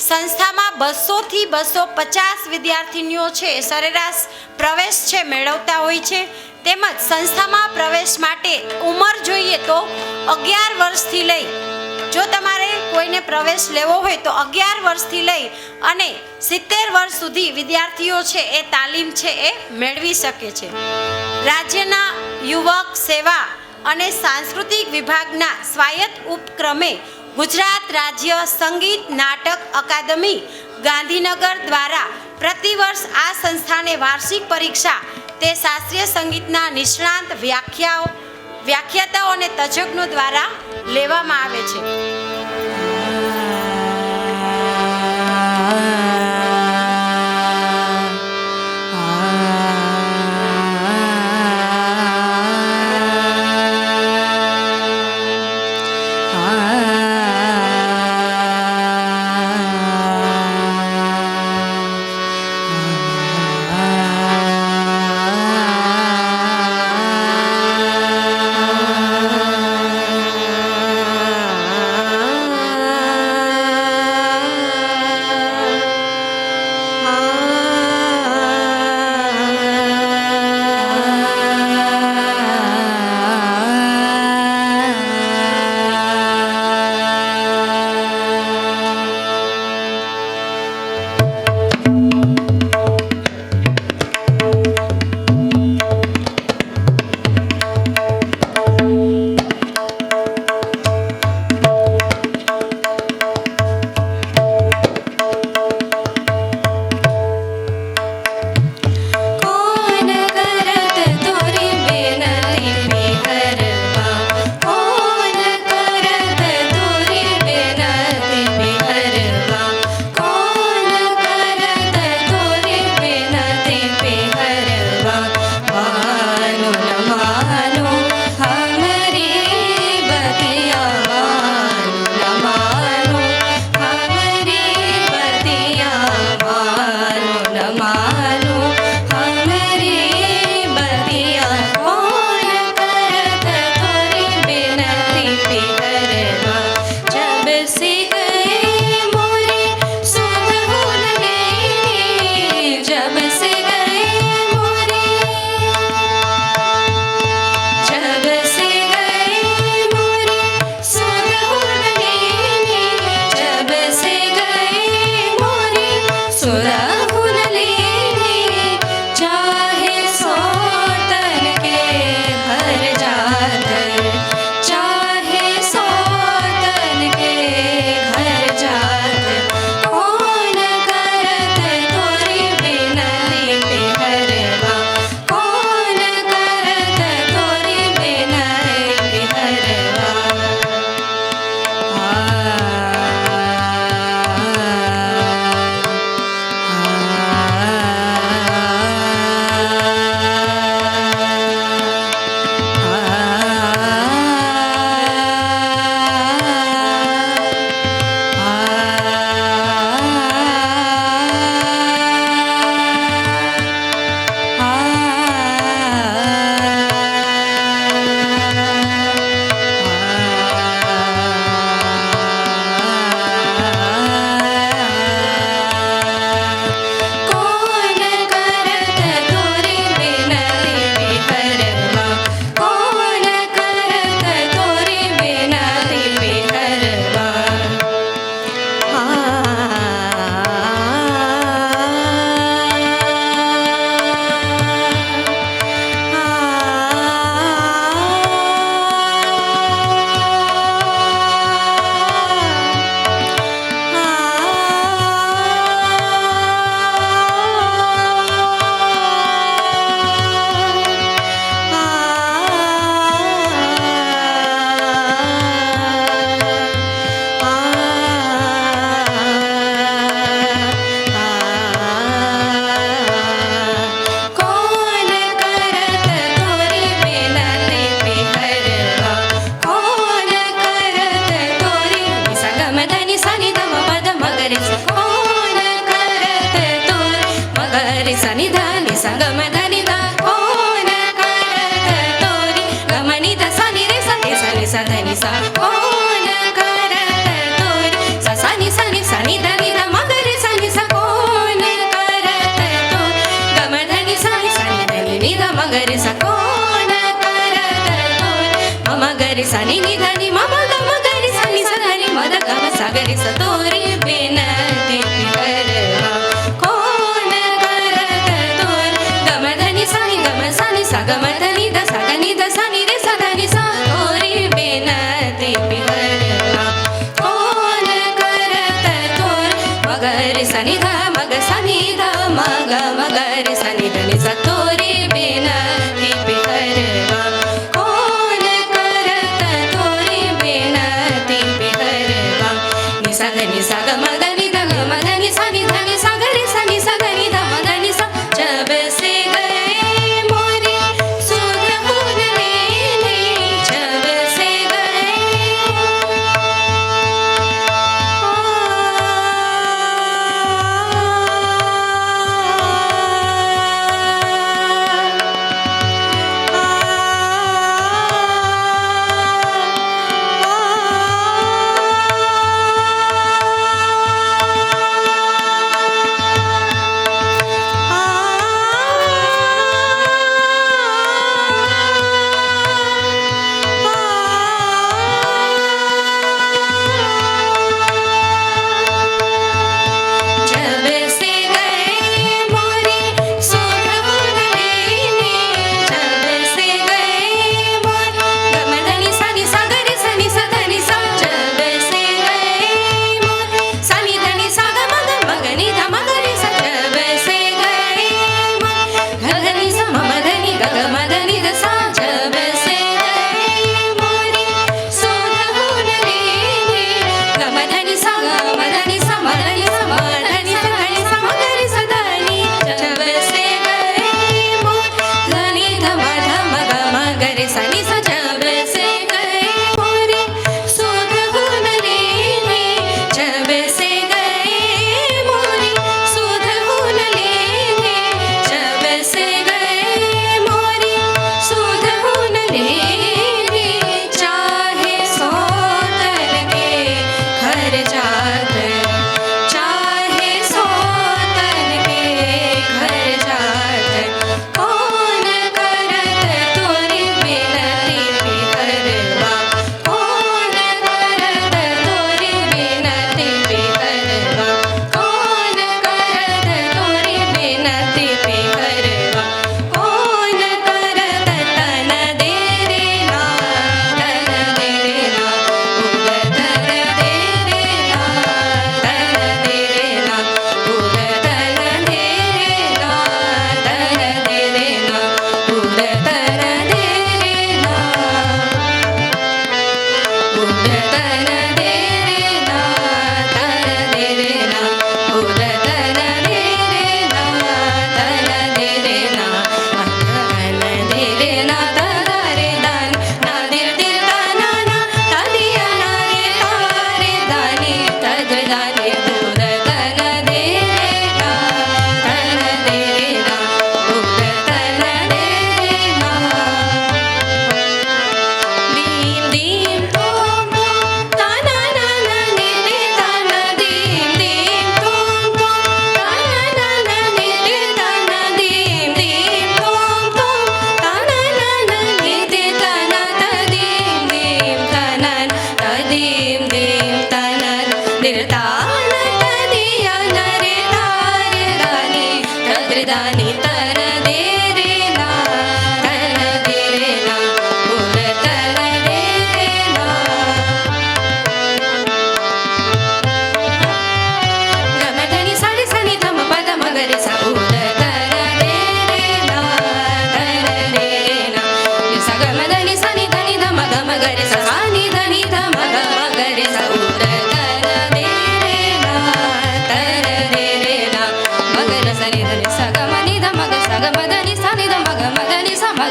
સંસ્થામાં 200 થી 250 વિદ્યાર્થીનીઓ છે સરેરાશ પ્રવેશ છે મેળવતા હોય છે. તેમજ સંસ્થામાં પ્રવેશ માટે ઉંમર જોઈએ તો 11 વર્ષથી લઈ, જો તમારે કોઈને પ્રવેશ લેવો હોય તો 11 વર્ષથી લઈ અને 70 વર્ષ સુધી વિદ્યાર્થીઓ છે એ તાલીમ છે એ મેળવી શકે છે. રાજ્યના યુવક સેવા અને સાંસ્કૃતિક વિભાગના સ્વાયત્ત ઉપક્રમે ગુજરાત રાજ્ય સંગીત નાટક અકાદમી ગાંધીનગર દ્વારા પ્રતિવર્ષ આ સંસ્થાને વાર્ષિક પરીક્ષા તે શાસ્ત્રીય સંગીતના નિષ્ણાંત વ્યાખ્યાતાઓ અને તજજ્ઞો દ્વારા લેવામાં આવે છે.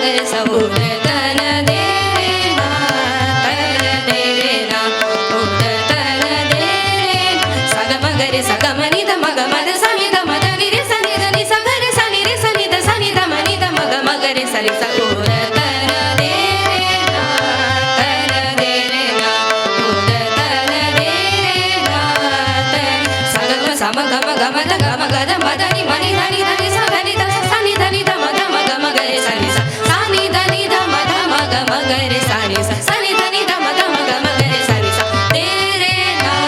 મગર સૌર તન દે રે ના તન દે રે ના ઉદ તન દે રે સગ મગર સગ મની ધ મગ મદ સની ધ મદ ની રે સની ધ ની સગ રે સની રે સની ધ સની ધ મની ધ મગ મગર સરી સૌર તન દે રે ના તન દે રે ના ઉદ તન દે રે ના તન સગ મ સમ ગમ ગમ ધ ગમ ગદ મદ ની money Dhani Dhani સગની the Sunny Dhani the મદ મગ મગર સની સ સાની ધની ધ મદ મગ મગર સની સ સની ધની ધ મદ મગ મગર સની સ દે રે ના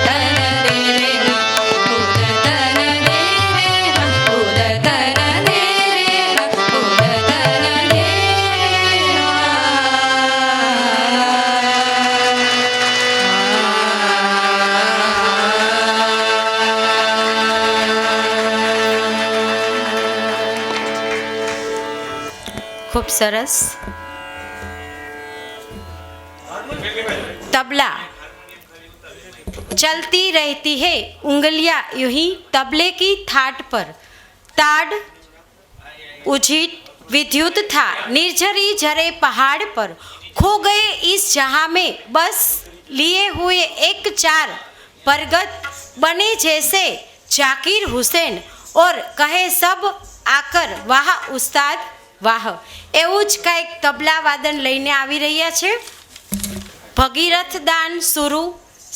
તન દે રે ના ઉદ તન દે રે ના ઉદ તન દે રે ના ઉદ તન દે ખૂબ સરસ. तबला चलती रहती है उंगलियां यूं ही तबले की थाट पर ताड़ उझिट विद्युत था निर्झरी झरे पहाड़ पर खो गए इस जहां में बस लिए हुए एक चार परगत बने जैसे जाकिर हुसैन और कहे सब आकर वाह उस्ताद વાહ. એવું જ કંઈક તબલા વાદન લઈને આવી રહ્યા છે ભગીરથ દાન સુરુ,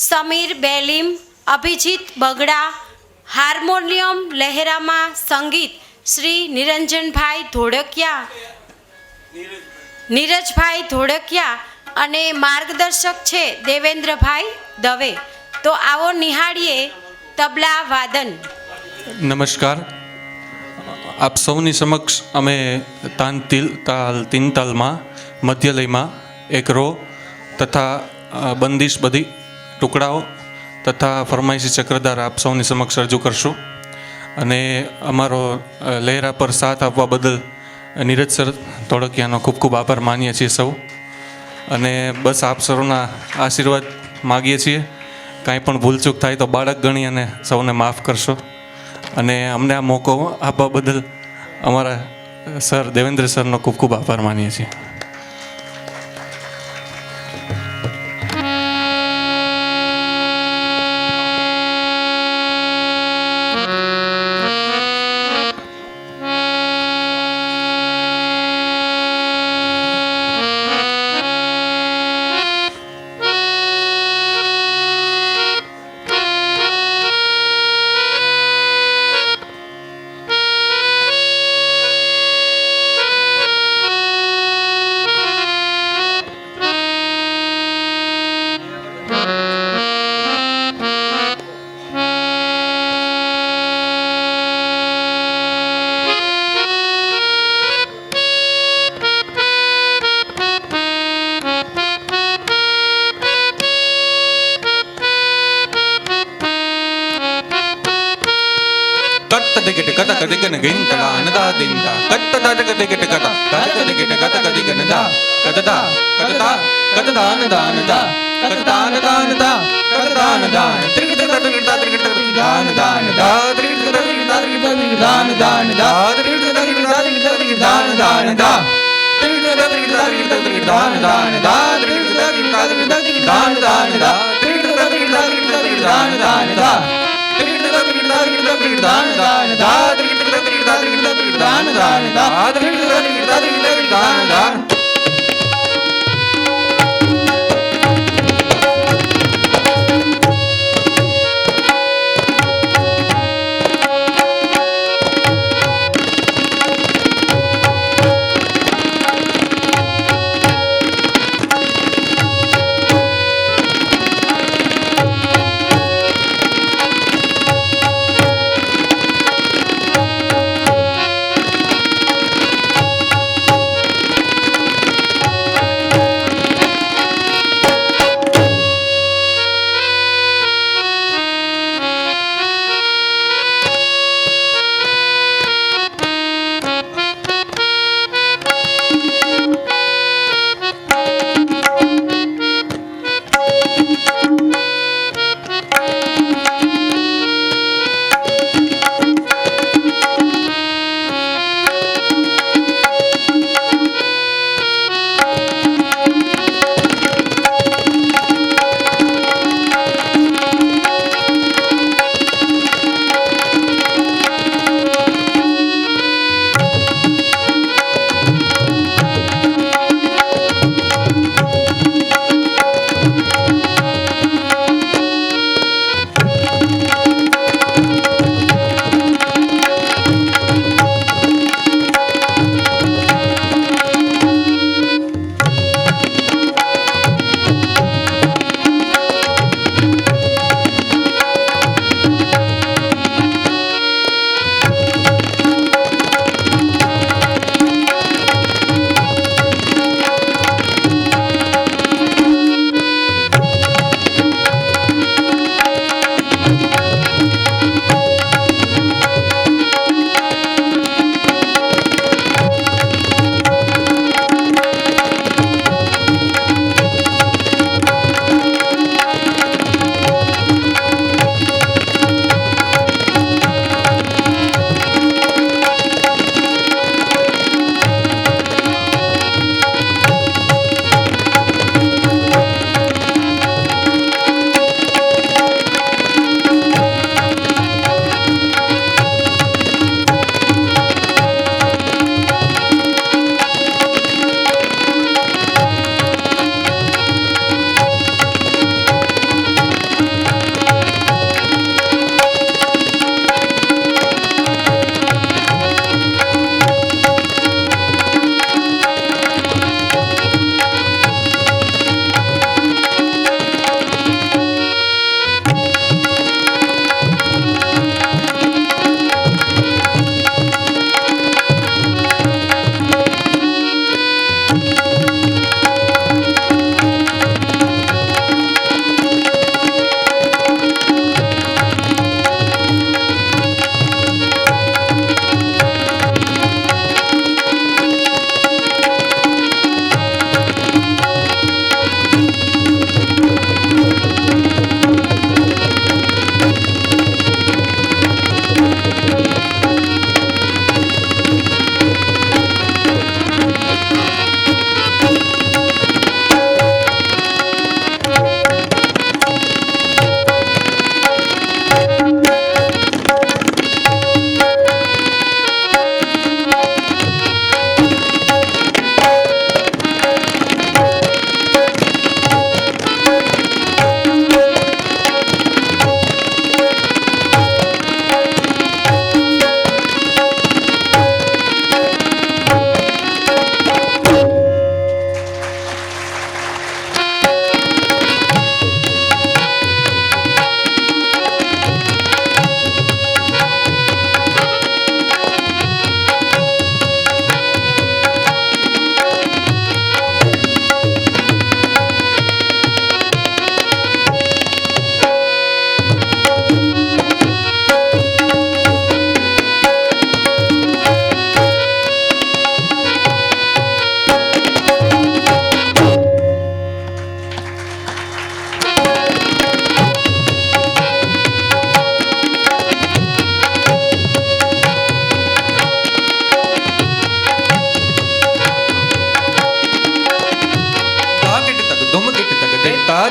સમીર બેલીમ, અભિજીત બગડા, હાર્મોનિયમ લહેરામાં સંગીત શ્રી નિરંજનભાઈ ધોળકિયા, નીરજભાઈ ધોળકિયા અને માર્ગદર્શક છે દેવેન્દ્રભાઈ દવે. તો આવો નિહાળીએ તબલા વાદન. નમસ્કાર. આપ સૌની સમક્ષ અમે તીન તાલમાં મધ્યલયમાં એક રો તથા બંદિશ બધી ટુકડાઓ તથા ફરમાઈશી ચક્રધાર આપ સૌની સમક્ષ રજૂ કરશું. અને અમારો લહેરા પર સાથ આપવા બદલ નીરજ સર ધોળકિયાનો ખૂબ ખૂબ આભાર માનીએ છીએ સૌ. અને બસ આપ સૌના આશીર્વાદ માગીએ છીએ. કાંઈ પણ ભૂલચૂક થાય તો બાળક ગણી અને સૌને માફ કરશો. અને અમને આ મોકો આપવા બદલ અમારા સર દેવેન્દ્ર સરનો ખૂબ ખૂબ આભાર માનીએ છીએ.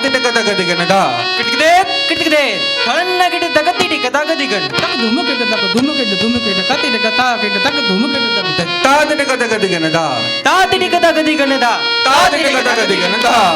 તિટ કદ ગદિગન ધા કિટકદે કિટકદે ધન કિટ દગતી કદા ગદિગન તક ધૂમ કેટ તક ધૂમ કેટ કતિ તક તા કેટ તક ધૂમ કેટ તક તા તિટ કદ ગદિગન ધા તાતિટી કદા ગદિગન ધા તા તિટ કદ ગદિગન ધા.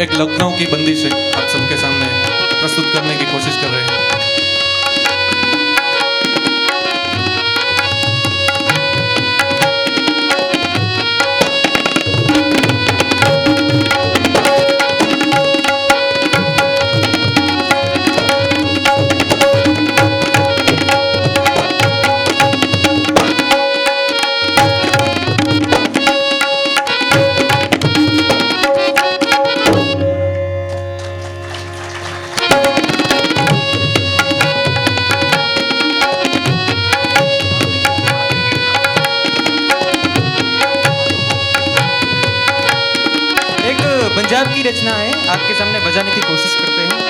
एक लखनऊ की बंदिश है आप सबके सामने प्रस्तुत करने की कोशिश कर रहे हैं. पंजाब की रचना है, आपके सामने बजाने की कोशिश करते हैं.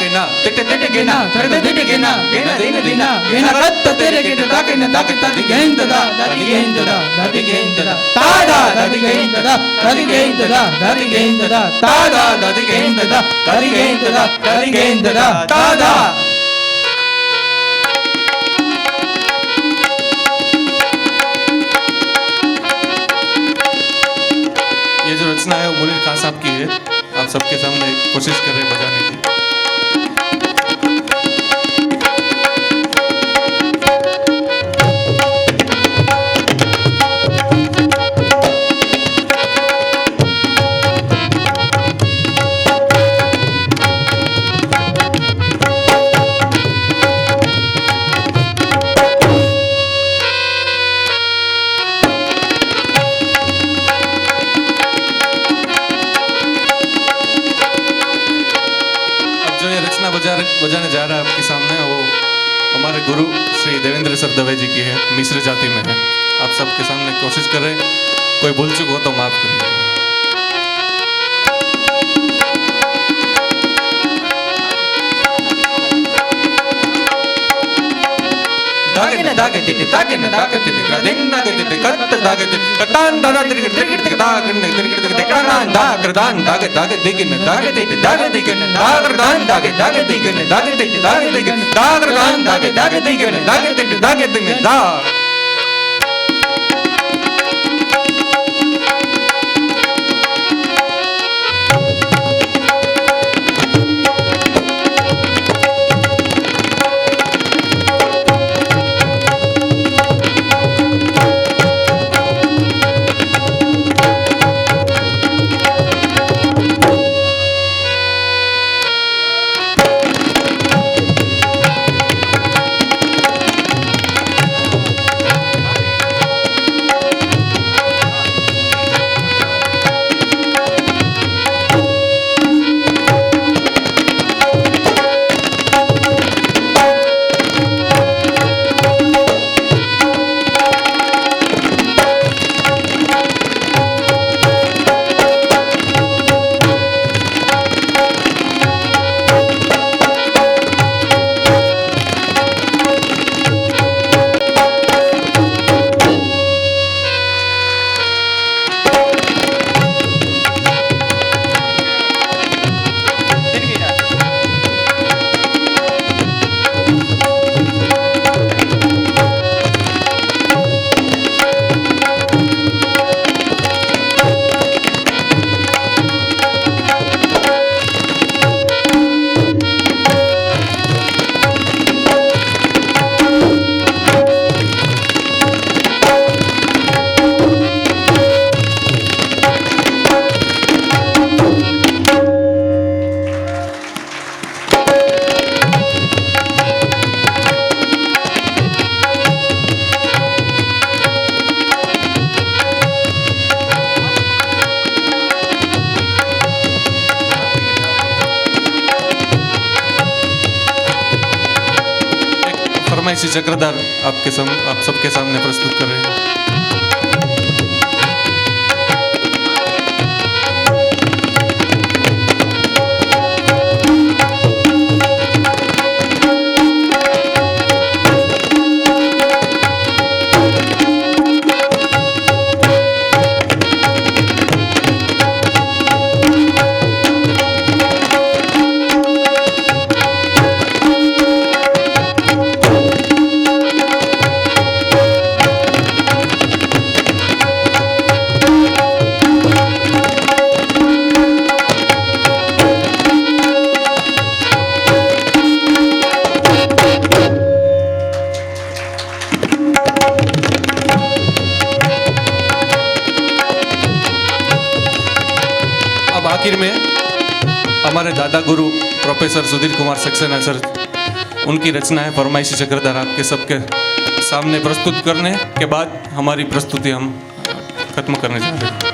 गेना टिट टिट गेना थर्द टिट गेना गेना दिन दिना गेना रत्त तेरे गेना ताके न ताके तादी गेंद दा दादी गेंद दा दादी गेंद दा तादा दादी गेंद दा दादी गेंद दा दादी गेंद दा तादा दादी गेंद दा दादी गेंद दा दादी गेंद दा तादा. ये जो रचना है वो मुनीर खान साहब की है, आप सबके सामने कोशिश कर रहे हैं बजाने की. बजाने जा रहा है आपके सामने, वो हमारे गुरु श्री देवेंद्र सर दवे जी की है, मिश्र जाति में है. आप सबके सामने कोशिश कर रहे हैं, कोई भूल चूक हो तो माफ करिए. दागे न दागे तिट दागे न दागे तिट दिन दागे तिट कट दागे तिट कटान दादा तिट तिट तिट दागे न तिट तिट तिट कटान दागरदान दागे दागे दिगन दागे तिट दागे दिगन दागरदान दागे दागे दिगन दागे तिट दागे दिगन दागरदान दागे दागे दिगन दागे तिट दागे दिगन दा. फरमाइशी चक्रधार आप सबके सामने प्रस्तुत कर रहे हैं। अब आखिर में हमारे दादा गुरु प्रोफेसर सुधीर कुमार सक्सेना सर, उनकी रचना है फरमाइशी चक्रधार आपके सबके सामने प्रस्तुत करने के बाद हमारी प्रस्तुति हम खत्म करने जा रहे हैं।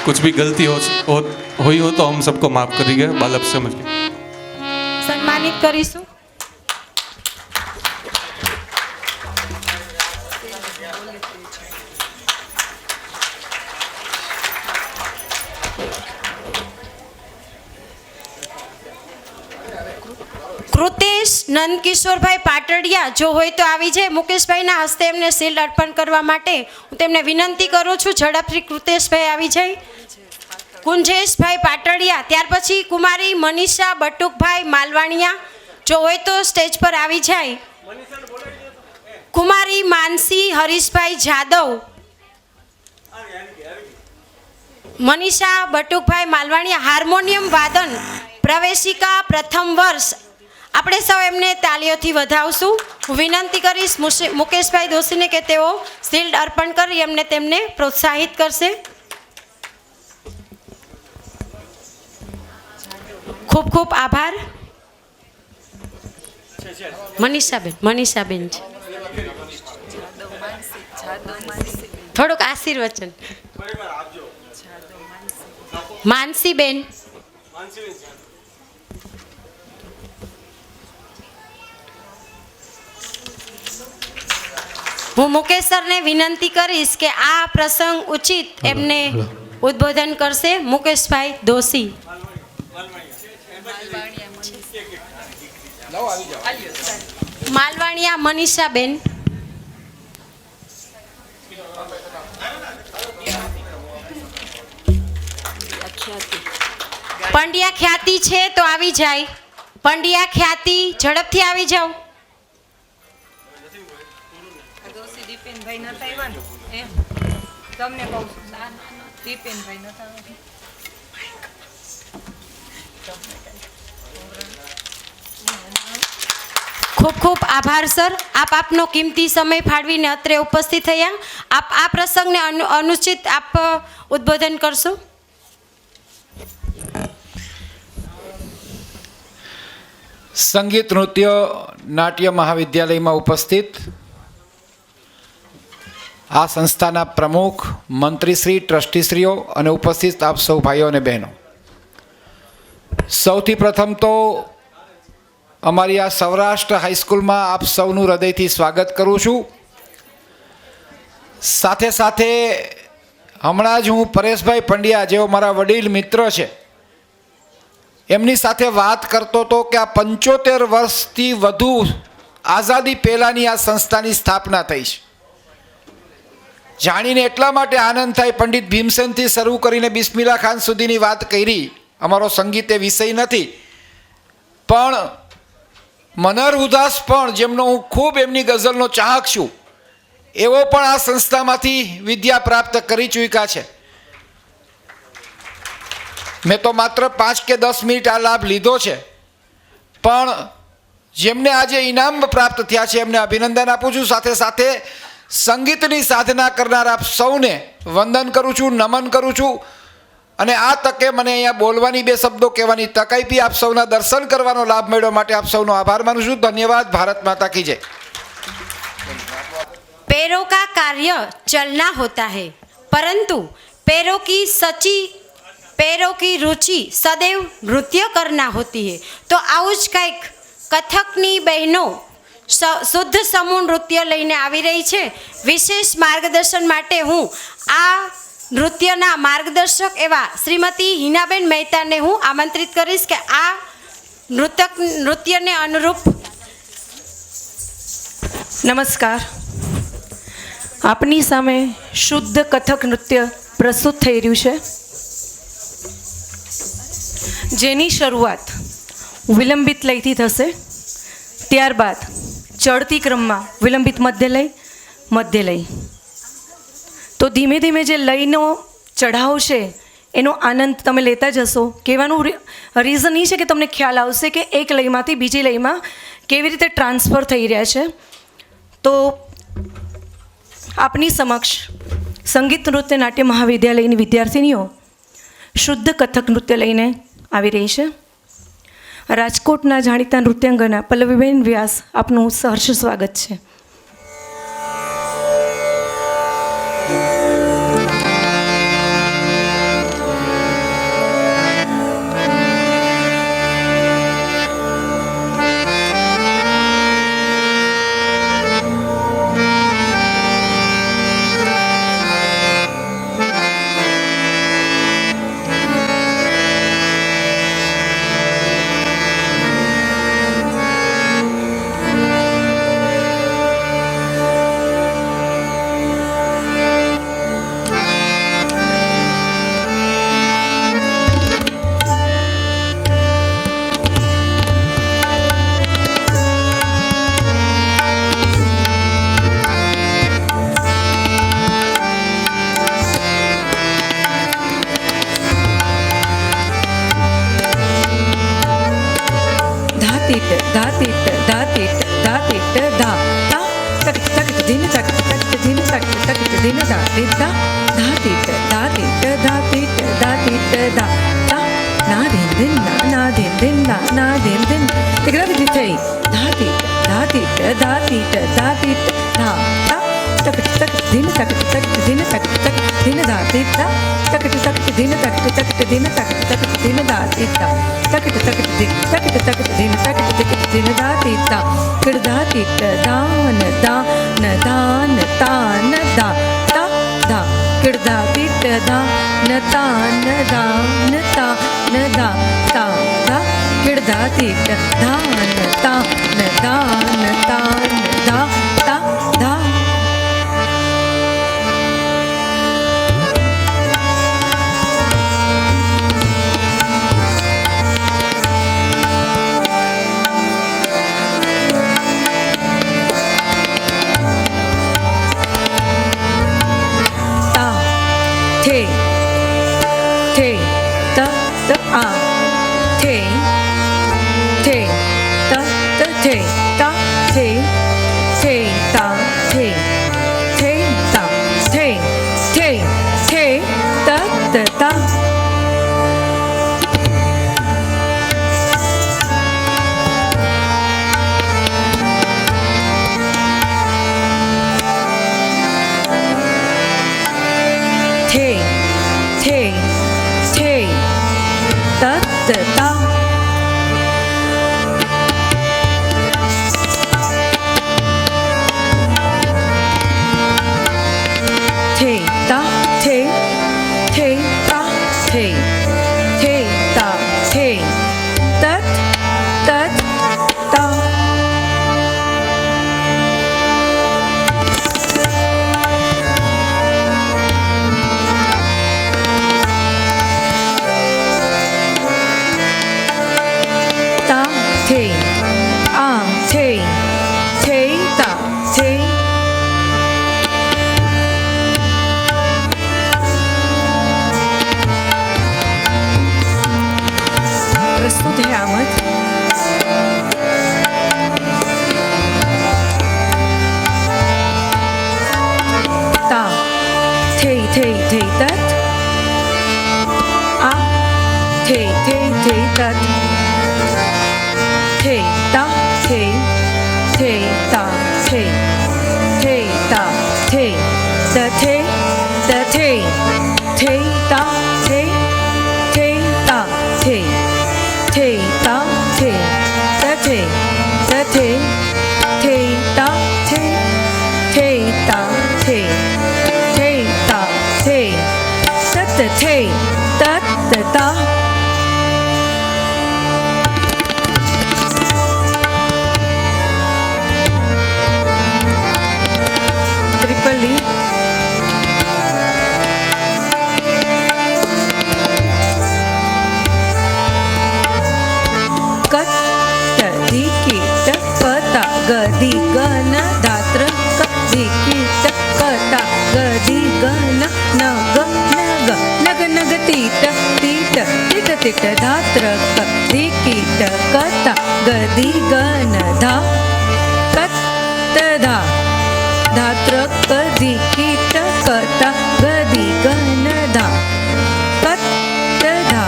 कुछ भी गलती हुई हो तो हम सबको माफ करिएगा, बालक समझ के સન્માનિત કરીશું. કૃતેશ નંદકિશોરભાઈ પાટડિયા જો હોય તો આવી જાય. મુકેશભાઈના હસ્તે એમને શિલ્ડ અર્પણ કરવા માટે હું તેમને વિનંતી કરું છું. ઝડપથી કૃતેશભાઈ આવી જાય. કુંજેશભાઈ પાટડિયા, ત્યાર પછી કુમારી મનીષા બટુકભાઈ માલવાણિયા જો હોય તો સ્ટેજ પર આવી જાય. કુમારી માનસી હરીશભાઈ જાદવ, મનીષા બટુકભાઈ માલવાણિયા હાર્મોનિયમ વાદન પ્રવેશિકા પ્રથમ વર્ષ. આપણે સૌ એમને તાળીઓથી વધાવશું. હું વિનંતી કરીશ મુકેશભાઈ દોશીને કે તેઓ શિલ્ડ અર્પણ કરી એમને તેમને પ્રોત્સાહિત કરશે. ખૂબ ખૂબ આભાર. મનીષાબેન છે. થોડુંક આશીર્વચન. માનસીબેન, હું મુકેશ સરને વિનંતી કરીશ કે આ પ્રસંગ ઉચિત એમને ઉદ્બોધન કરશે. મુકેશભાઈ દોશી. માલવાણિયા મનીષાબેન. પંડ્યા ખ્યાતિ છે તો આવી જાય. પંડ્યા ખ્યાતિ ઝડપથી આવી જાઓ. ખૂબ ખૂબ આભાર સર. આપ આપનો કિંમતી સમય ફાળવીને અત્રે ઉપસ્થિત થયા. આપ આ પ્રસંગને અનુચિત આપ ઉદ્બોધન કરશો. સંગીત નૃત્ય નાટ્ય મહાવિદ્યાલયમાં ઉપસ્થિત આ સંસ્થાના પ્રમુખ, મંત્રીશ્રી, ટ્રસ્ટીશ્રીઓ અને ઉપસ્થિત આપ સૌ ભાઈઓ અને બહેનો, સૌથી પ્રથમ તો અમારી આ સૌરાષ્ટ્ર હાઈસ્કૂલમાં આપ સૌનું હૃદયથી સ્વાગત કરું છું. સાથે સાથે હમણાં જ હું પરેશભાઈ પંડ્યા, જેઓ મારા વડીલ મિત્ર છે, એમની સાથે વાત કરતો હતો કે આ 75 વર્ષથી વધુ આઝાદી પહેલાંની આ સંસ્થાની સ્થાપના થઈ છે. જાણીને એટલા માટે આનંદ થાય, પંડિત ભીમસેનથી શરૂ કરીને બિસ્મિલ્લા ખાન સુધીની વાત કરી. અમારો સંગીત એ વિષય નથી, પણ મનહર ઉદાસ પણ, જેમનો હું ખૂબ એમની ગઝલનો ચાહક છું, એવો પણ આ સંસ્થામાંથી વિદ્યા પ્રાપ્ત કરી ચૂક્યા છે. મેં તો માત્ર 5 કે 10 મિનિટ આ લાભ લીધો છે, પણ જેમને આજે ઇનામ પ્રાપ્ત થયા છે એમને અભિનંદન આપું છું. સાથે સાથે સંગીતની સાધના કરનાર આપ સૌને વંદન કરું છું, નમન કરું છું. અને આ તકે મને અહીંયા બોલવાની 2 શબ્દો કહેવાની તક આપી, આપ સૌના દર્શન કરવાનો લાભ મળ્યો માટે આપ સૌનો આભાર માનું છું. ધન્યવાદ. ભારત માતા કી જય. पैरों का कार्य चलना होता है, परंतु पैरों की रुचि सदैव नृत्य करना होती है. तो આવું જ કંઈક કથકની બહેનો શુદ્ધ સમૂહ નૃત્ય લઈને આવી રહી છે. વિશેષ માર્ગદર્શન માટે હું આ નૃત્યના માર્ગદર્શક એવા શ્રીમતી હિનાબેન મહેતાને હું આમંત્રિત કરીશ કે આ નૃત્યને અનુરૂપ. નમસ્કાર. આપની સામે શુદ્ધ કથક નૃત્ય પ્રસ્તુત થઈ રહ્યું છે, જેની શરૂઆત વિલંબિત લયથી થશે. ત્યારબાદ ચડતી ક્રમમાં વિલંબિત મધ્ય લય. તો ધીમે ધીમે જે લયનો ચઢાવ છે એનો આનંદ તમે લેતા જશો. કહેવાનું રીઝન એ છે કે તમને ખ્યાલ આવશે કે એક લયમાંથી બીજી લયમાં કેવી રીતે ટ્રાન્સફર થઈ રહ્યા છે. તો આપની સમક્ષ સંગીત નૃત્ય નાટ્ય મહાવિદ્યાલયની વિદ્યાર્થીનીઓ શુદ્ધ કથક નૃત્ય લઈને આવી રહી છે. રાજકોટના જાણીતા નૃત્યાંગના પલ્લવીબેન વ્યાસ, આપનું સહર્ષ સ્વાગત છે. थे तत् आ थे तत् थे ता थे ता थे ता थे तथे तथे थे ता थे ता थे ता थे तथे तथे थे ता थे ता थे ता थे तत् थे तत् ता ट्रिपल ई गदी गन धात्र कदी कीट कता गदी गन नग नग नग नग तीट तीट तीट तीट धात्र कदी कीट कता गदी गन धा कत धा धात्र कदी कीट कता गदी गन धा कत धा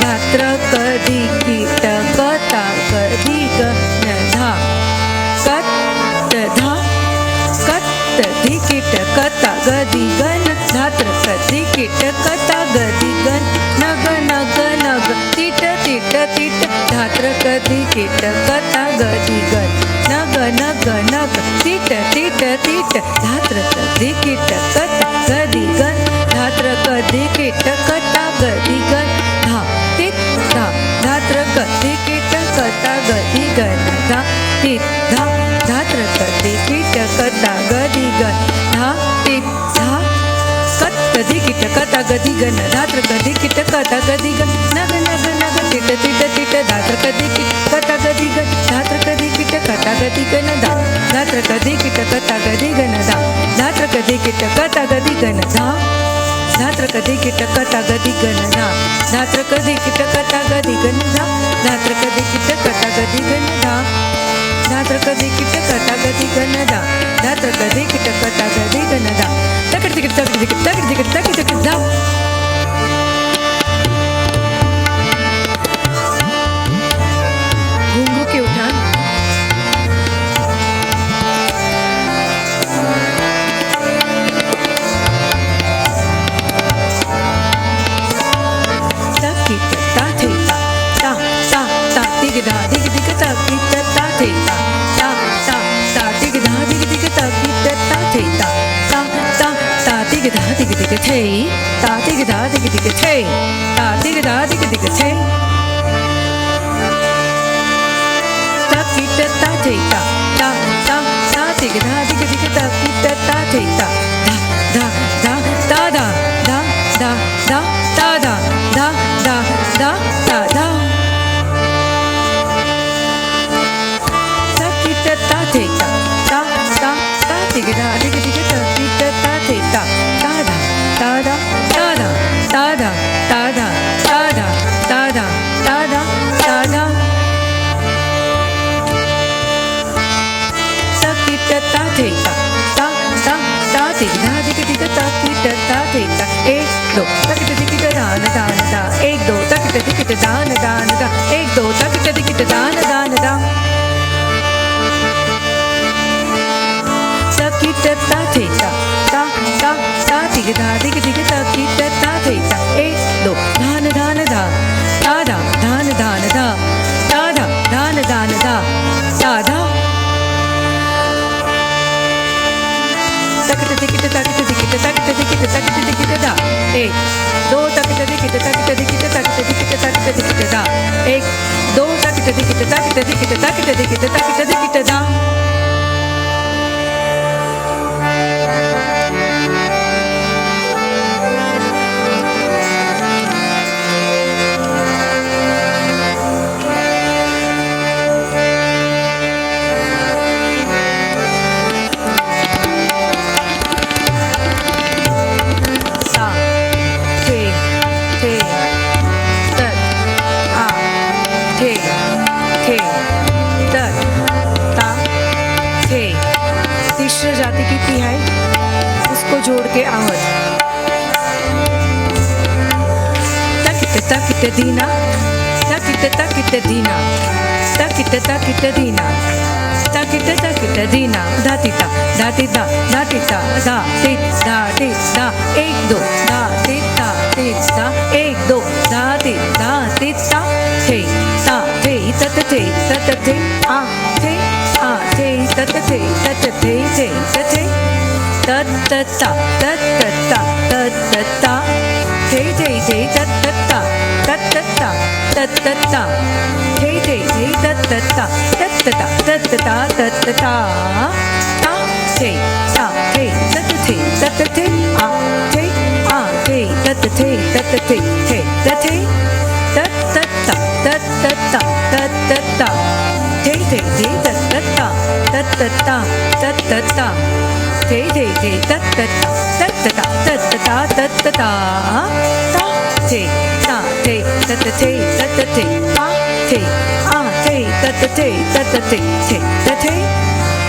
धात्र कदी कीट कता गदी गन धा धिकिट कता गदी गन धात्र कदी किट कता गदी गन नग नग नग तीट तीट तीट धात्र कदी किट कता गदी गन नग नग नग तीट तीट तीट धात्र कदी किट कता गदी गन धात्र कदी किट कता गदी गन धा तीत धा धात्र कदी किट कता गदी गन धा तीत धा धात्र कदी किट कता गदी गन धा तीत धा कत कदी किट कता गदी गन धात्र कदी किट कता गदी गन नग नग नग तीट तीट तीट धात्र कदी किट कता गदी गन धात्र कदी किट कता गदी गन धा धात्र कदी किट कता गदी गन धा धात्र कदी किट कता गदी गन धा धात्र कदी किट कता गदी गन धा धात्र कदी किट कता गदी गन धा धात्र कदी किट कता गदी गन धा धात्र कदी किट कता गदी गन धा धात्र कदी किट कता गदी गन धा तकड़ तिकड़ तकड़ तिकड़ तकड़ तिकड़ तकड़ तिकड़ धा घुंघरू के उठान तकिट ता थे ता ता ता ता दिग धा दिग दिग ता किट ता थे ता ता ता ता दिग धा दिग दिग ता किट ता थे ता ता ता ता दिग धा दिग दिग थे ता दिग धा दिग दिग थे ता दिग धा दिग दिग थे ता किट ता थे ता ता ता ता दिग धा दिग दिग ता किट ता थे ता धा धा धा ता धा धा धा धा ता धा धा धा धा ता धा ता किट ता थे ता ता ता ता दिग धा दिग दिग ता किट ता थे ता ता धा ता धा ता धा ता धा ता धा ता धा ता धा ता धा ता धा ता किट ता थे ता ता ता ता दिग धा दिग दिग ता किट ता थे ता एक दो तकिट दिकिट दान दान दा एक दो तकिट दिकिट दान दान दा एक दो तकिट दिकिट दान दान दा तकिट ता थे ता ता ता ता दिग धा दिग दिग ता किट ता थे ता एक दो दान दान दा ता धा दान दान दा ता धा दान दान दा ता धा तकिट दिकिट तकिट दिकिट तकिट दिकिट तकिट दिकिट दा एक दो तकिट दिकिट तकिट दिकिट तकिट दिकिट तकिट दिकिट दा एक दो तकिट दिकिट तकिट दिकिट तकिट दिकिट तकिट दिकिट दा जाति की तिहाई उसको जोड़ के आहत ताकिट दीना ताकिट दीना ताकिट दीना ताकिट दीना धातिता धातिता धातिता धा एक दो धातिता तिता एक दो धातिता तिता थे तत थे आ थे तत थे तत्तता थे तत्तता तत्तता थे तत्तता तत्तता ता थे तत थे आ थे तत्तता थे तत्तता थे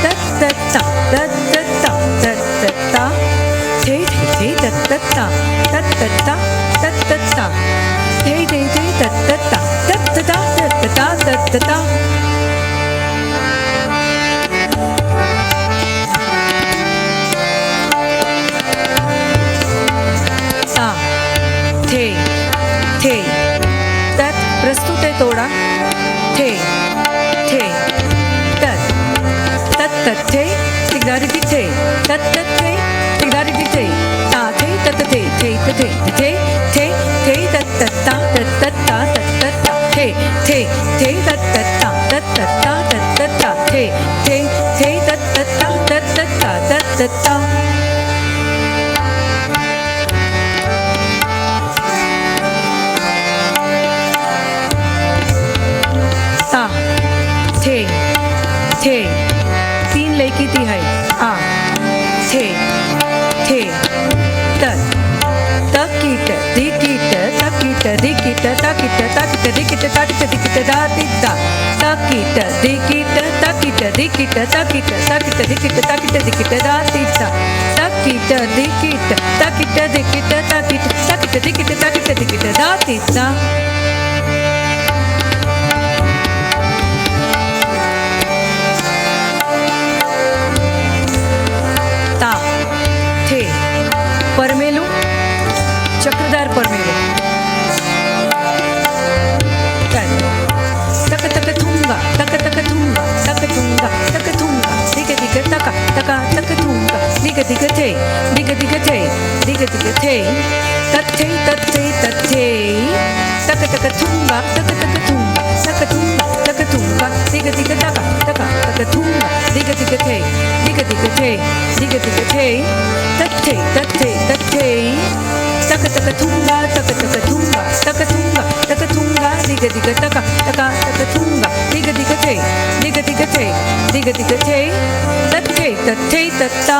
तत्तता तत्तता ता थे तत थे आ थे तत्तता तत्तता थे तत्तता तत्तता थे तत् प्रस्तुत है तोड़ा थे तत् थे तिगदारी थे तत् थे तिगदारी थे ता थे तत् थे तत्तता थे तत्तता थे तत्तता थे 3 लेकी थी है आ थे तकिट दिकिट तकिट दिकिट तकिट दिकिट दातिदा तकिट दिकिट तकिट दिकिट दातिदा तकिट दिकिट दातिदा परमेलू चक्रधार परमेलू तक थूंगा दिग तका तक थूंगा दिग थे तथे तक थूंगा तक थूंगा दिग तका थूंगा दिग थे तथे तक थूंगा दिग तका थूंगा दिग थे तथे तत्ता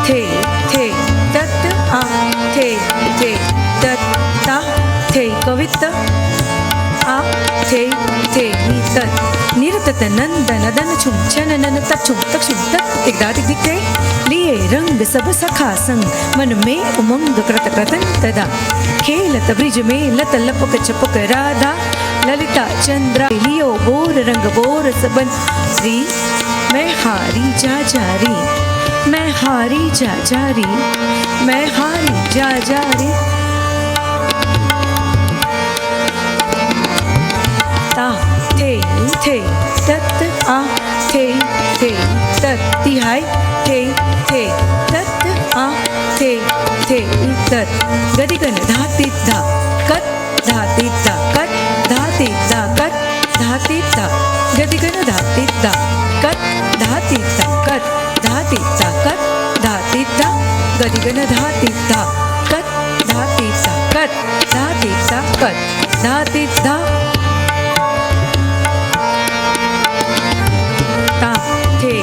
थे तत् आ थे तत्ता थे कवित आ थे तत् निरतत नंदन दन छुम छन नन तछुम तक्षुम तत् दिखते लिए रंग सब सखा संग मन में उमंग कृत कृतन तदा खेलत ब्रिज में लत लपक चपक राधा ललिता चंद्रा लियो बोर रंग बोर सबन री मैं हारी जा री मैं हारी जा री मैं हारी जा री ता थे तत् आ थे तत् तिहाई थे तत् आ थे तत् गदिगन धाति धा कत धाति धा कत धाति धा कत धाति धा गदिगन धाति धा कत धाति धा कत धाति धा कत धाति धा गदिगन धाति धा कत धाति धा कत धाति धा कत धाति धा ता थे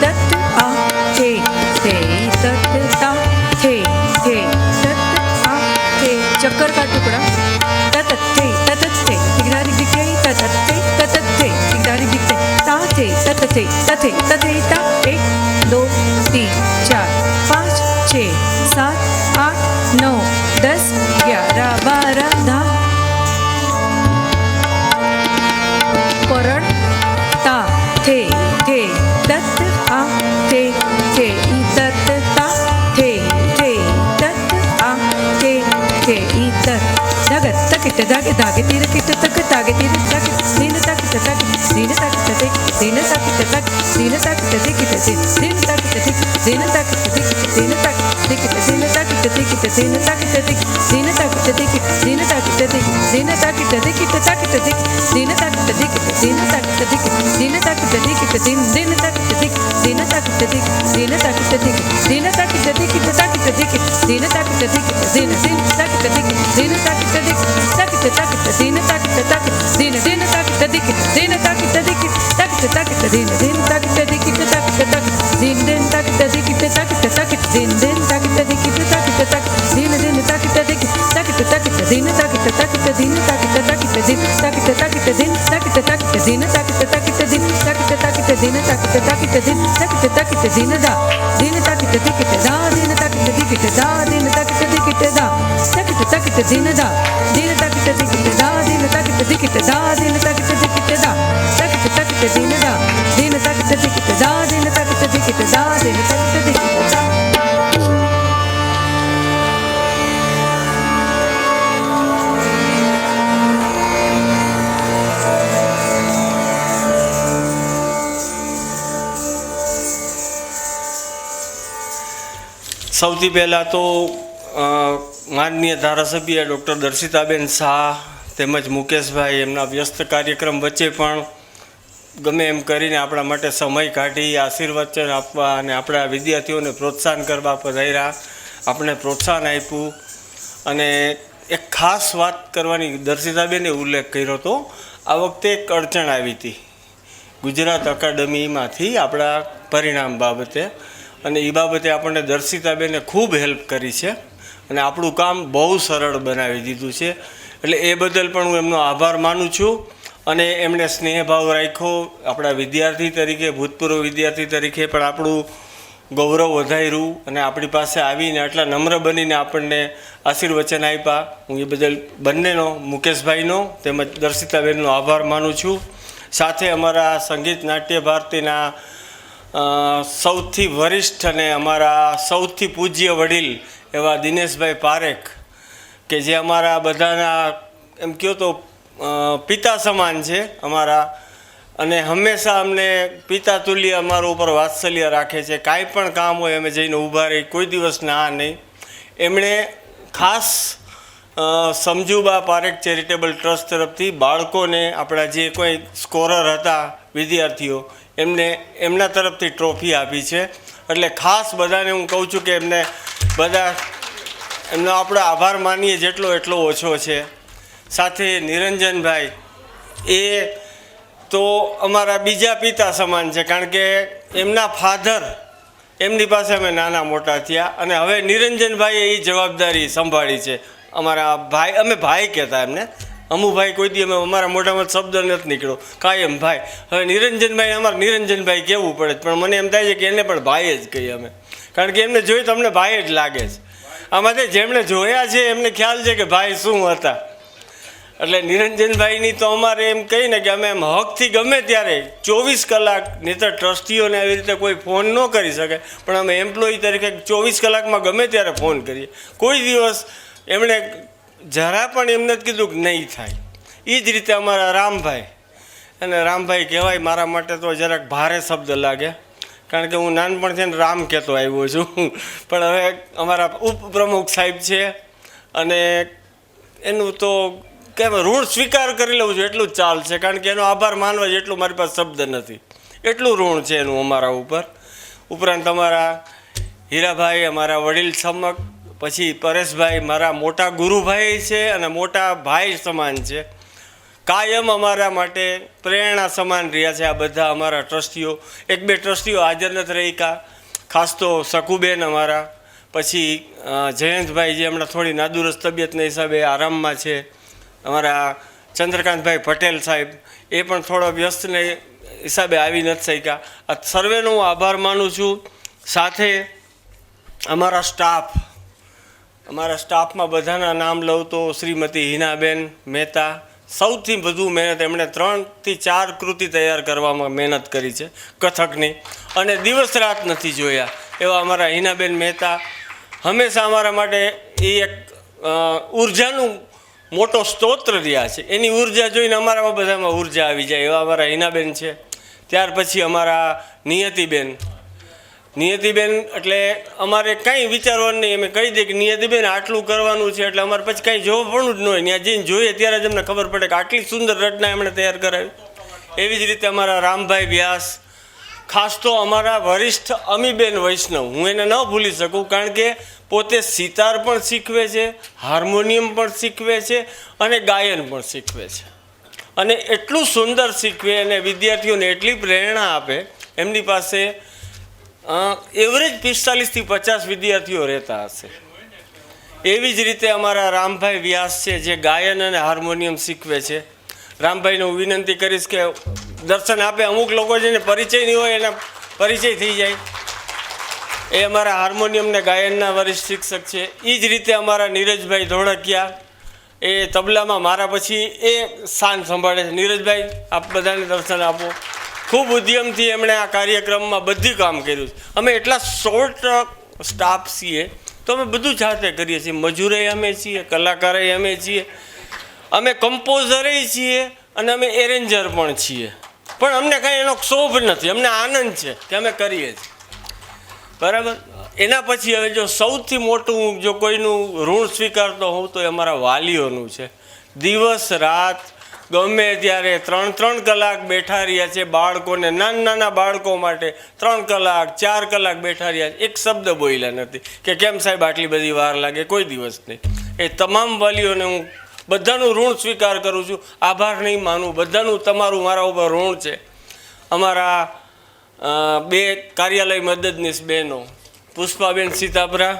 तत् आ थे तत् ता थे तत् आ थे चक्कर का टुकड़ा तत् थे तिगदारी दिखे तत् थे तिगदारी दिखे ता थे तत् थे તાકિટ ધાગે ધાગે તીર કિટ તક તાગે તીર તાકિટ દિન તાકિટ તાકિટ દિન તાકિટ દિક દિન તાકિટ તાક દિન તાકિટ દિકિટ દિન તાકિટ દિક દિન તાકિટ દિકિટ દિન તાકિટ દિકિટ દિન તાકિટ દિકિટ દિન તાકિટ દિક દિન તાકિટ દિકિટ દિન તાકિટ દિક દિન તાકિટ દિકિટ તાકિટ દિક દિન તાકિટ દિકિટ દિન તાકિટ દિકિટ દિન તાકિટ દિકિટ દિન દિન તાકિટ દિક દિન તાકિટ દિક દિન તાકિટ દિક દિન તાકિટ દિકિટ તાકિટ દિકિટ દિન તાકિટ દિકિટ દિન દિન તાકિટ દિકિટ દિન તાકિટ દિક તાકિટ તાકિટ દિન તાકિટ તાકિટ દિન દિન તાકિટ દિકિટ દિન તાકિટ દિકિટ તાકિટ તાકિટ દિન દિન તાકિટ દિકિટ તાકિટ તાકિટ દિન દિન તાકિટ દિકિટ તાકિટ તાકિટ દિન દિન તાકિટ દિકિટ તાકિટ તાકિટ દિન દિન તાકિટ દિકિટ તાકિટ તાકિટ દિન તાકિટ તાકિટ દિન તાકિટ તાકિટ દિન તાકિટ તાકિટ દિન તાકિટ તાકિટ દિન તાકિટ તાકિટ દિન તાકિટ તાકિટ દિન તાકિટ તાકિટ દિન તાકિટ તાકિટ દિન દા દિન તાકિટ દિકિટ દા દિન તાકિટ દિકિટ દા દિન તાકિટ દિકિટ દા તાકિટ તાકિટ દિન દા દિન તાકિટ દિકિટ દા દિન તાકિટ દિકિટ દા દિન તાકિટ દિકિટ દા તાકિટ તાકિટ દિન દા દિન તાકિટ દિકિટ દા દિન તાકિટ દિકિટ દા દિન તાકિટ દિકિટ દા સૌથી પહેલાં તો માનનીય ધારાસભ્ય ડૉક્ટર દર્શિતાબેન શાહ તેમજ મુકેશભાઈ એમના વ્યસ્ત કાર્યક્રમ વચ્ચે પણ ગમે એમ કરીને આપણા માટે સમય કાઢી આશીર્વચન આપવા અને આપણા વિદ્યાર્થીઓને પ્રોત્સાહન કરવા પધાર્યા, આપણે પ્રોત્સાહન આપ્યું. અને એક ખાસ વાત કરવાની દર્શિતાબેને ઉલ્લેખ કર્યો હતો. આ વખતે એક અડચણ આવી હતી ગુજરાત અકાદમીમાંથી આપણા પરિણામ બાબતે, અને એ બાબતે આપણને દર્શિતાબેને ખૂબ હેલ્પ કરી છે અને આપણું કામ બહુ સરળ બનાવી દીધું છે. એટલે એ બદલ પણ હું એમનો આભાર માનું છું. અને એમણે સ્નેહભાવ રાખ્યો, આપણા વિદ્યાર્થી તરીકે, ભૂતપૂર્વ વિદ્યાર્થી તરીકે પણ આપણું ગૌરવ વધાર્યું અને આપણી પાસે આવીને આટલા નમ્ર બનીને આપણને આશીર્વચન આપ્યા. હું એ બદલ બંનેનો, મુકેશભાઈનો તેમજ દર્શિતાબેનનો આભાર માનું છું. સાથે અમારા સંગીત નાટ્ય ભારતીના સૌથી વરિષ્ઠ અને અમારા સૌથી પૂજ્ય વડીલ એવા દિનેશભાઈ પારેખ, કે જે અમારા બધાના એમ કહો તો પિતા સમાન છે અમારા, અને હંમેશા અમને પિતા તુલ્ય અમારા ઉપર વાત્સલ્ય રાખે છે. કાંઈ પણ કામ હોય અમે જઈને ઊભા રહી, કોઈ દિવસ ના નહીં. એમણે ખાસ સમજુબા પારેખ ચેરિટેબલ ટ્રસ્ટ તરફથી બાળકોને, આપણા જે કોઈ સ્કોરર હતા વિદ્યાર્થીઓ, એમને એમના તરફથી ટ્રોફી આપી છે. એટલે ખાસ બધાને હું કહું છું કે એમને બધા એમનો આપણે આભાર માનીએ જેટલો એટલો ઓછો છે. સાથે નિરંજનભાઈ એ તો અમારા બીજા પિતા સમાન છે, કારણ કે એમના ફાધર, એમની પાસે અમે નાના મોટા થયા અને હવે નિરંજનભાઈએ એ જવાબદારી સંભાળી છે. અમારા ભાઈ, અમે ભાઈ કહેતા એમને, અમુભાઈ કોઈ દી અમે અમારા મોઢામાં શબ્દ નથી નીકળ્યો, કાયમ ભાઈ. હવે નિરંજનભાઈ અમારે નિરંજનભાઈ કહેવું પડે, પણ મને એમ થાય છે કે એને પણ ભાઈ જ કહીએ અમે, કારણ કે એમને જોઈ તો અમને ભાઈ જ લાગે છે. આમાંથી જેમણે જોયા છે એમને ખ્યાલ છે કે ભાઈ શું હતા. એટલે નિરંજનભાઈની તો અમારે એમ કહીને કે અમે એમ હકથી ગમે ત્યારે 24 કલાક, નહીં તો ટ્રસ્ટીઓને આવી રીતે કોઈ ફોન ન કરી શકે, પણ અમે એમ્પ્લોયી તરીકે 24 કલાકમાં ગમે ત્યારે ફોન કરીએ. કોઈ દિવસ એમણે જરા પણ એમને જ કીધું કે નહીં થાય. એ જ રીતે અમારા રામભાઈ, અને રામભાઈ કહેવાય મારા માટે તો જરાક ભારે શબ્દ લાગે, કારણ કે હું નાનપણથી ને રામ કહેતો આવ્યો છું, પણ હવે અમારા ઉપપ્રમુખ સાહેબ છે અને એનું તો કેમ ઋણ સ્વીકાર કરી લઉં છું એટલું જ ચાલશે, કારણ કે એનો આભાર માનવા જેટલું મારી પાસે શબ્દ નથી, એટલું ઋણ છે એનું અમારા ઉપર. ઉપરાંત અમારા હીરાભાઈ અમારા વડીલ સમક, પછી પરેશભાઈ મારા મોટા ગુરુભાઈ છે અને મોટા ભાઈ સમાન છે, કાયમ અમારા માટે પ્રેરણા સમાન રહ્યા છે આ બધા અમારા ટ્રસ્ટીઓ. 1-2 ટ્રસ્ટીઓ હાજર નથી રહી કા, ખાસ તો શકુબેન અમારા, પછી જયંતભાઈ જે હમણાં થોડી નાદુરસ્ત તબિયતના હિસાબે આરામમાં છે, અમારા ચંદ્રકાંતભાઈ પટેલ સાહેબ એ પણ થોડા વ્યસ્તને હિસાબે આવી નથી શક્યા. આ સર્વેનો હું આભાર માનું છું. સાથે અમારા સ્ટાફમાં બધાના નામ લઉં તો શ્રીમતી હિનાબેન મહેતા, સૌથી વધુ મહેનત એમણે 3 થી 4 કૃતિ તૈયાર કરવામાં મહેનત કરી છે કથકની, અને દિવસ રાત નથી જોયા એવા અમારા હિનાબેન મહેતા હંમેશા અમારા માટે એ એક ઉર્જાનું મોટો સ્તોત્ર રહ્યા છે. એની ઉર્જા જોઈને અમારામાં બધામાં ઉર્જા આવી જાય એવા અમારા હિનાબેન છે. ત્યાર પછી અમારા નિયતિબેન એટલે અમારે કાંઈ વિચારવાનું નહીં. અમે કહી દઈએ કે નિયતિબેન આટલું કરવાનું છે એટલે અમારે પછી કાંઈ જોવાનું જ ન હોય. ત્યાં જઈને જોઈએ ત્યારે જ અમને ખબર પડે કે આટલી સુંદર રચના એમણે તૈયાર કરાવી. એવી જ રીતે અમારા રામભાઈ વ્યાસ, ખાસ તો અમારા વરિષ્ઠ અમીબેન વૈષ્ણવ, હું એને ન ભૂલી શકું કારણ કે પોતે સિતાર પણ શીખવે છે, હાર્મોનિયમ પણ શીખવે છે અને ગાયન પણ શીખવે છે. અને એટલું સુંદર શીખવે અને વિદ્યાર્થીઓને એટલી પ્રેરણા આપે. એમની પાસે એવરેજ 45થી 50 વિદ્યાર્થીઓ રહેતા હશે. એવી જ રીતે અમારા રામભાઈ વ્યાસ છે જે ગાયન અને હાર્મોનિયમ શીખવે છે. રામભાઈને હું વિનંતી કરીશ કે દર્શન આપે. અમુક લોકો જેને પરિચય નહીં હોય એના પરિચય થઈ જાય. એ અમારા હાર્મોનિયમ ને ગાયનના વરિષ્ઠ શિક્ષક છે. એ જ રીતે અમારા નીરજભાઈ ધોળકિયા, એ તબલામાં મારા પછી એ સ્થાન સંભાળે છે. નીરજભાઈ, આપ બધાને દર્શન આપો. ખૂબ ઉદ્યમથી એમણે આ કાર્યક્રમમાં બધું કામ કર્યું છે. અમે એટલા શોર્ટ સ્ટાફ છીએ તો અમે બધું જાતે કરીએ છીએ. મજૂરે અમે છીએ, કલાકારે અમે છીએ, અમે કમ્પોઝરે છીએ અને અમે એરેન્જર પણ છીએ. પણ અમને કાંઈ એનો ક્ષોભ નથી, અમને આનંદ છે કે અમે કરીએ છીએ. બરાબર. એના પછી હવે જો સૌથી મોટું જો કોઈનું ઋણ સ્વીકારતો હોઉં તો એ અમારા વાલીઓનું છે. દિવસ રાત ગમે ત્યારે 3-3 કલાક બેઠા રહ્યા છે બાળકોને, નાના બાળકો માટે 3 કલાક 4 કલાક બેઠા રહ્યા છે. એક શબ્દ બોલ્યા નથી કે કેમ સાહેબ આટલી બધી વાર લાગે, કોઈ દિવસ નહીં. એ તમામ વાલીઓને હું બધાનું ઋણ સ્વીકાર કરું છું, આભાર નહીં માનું. બધાનું તમારું મારા ઉપર ઋણ છે. અમારા 2 કાર્યાલય મદદનીશ બહેનો, પુષ્પાબેન સીતાપરા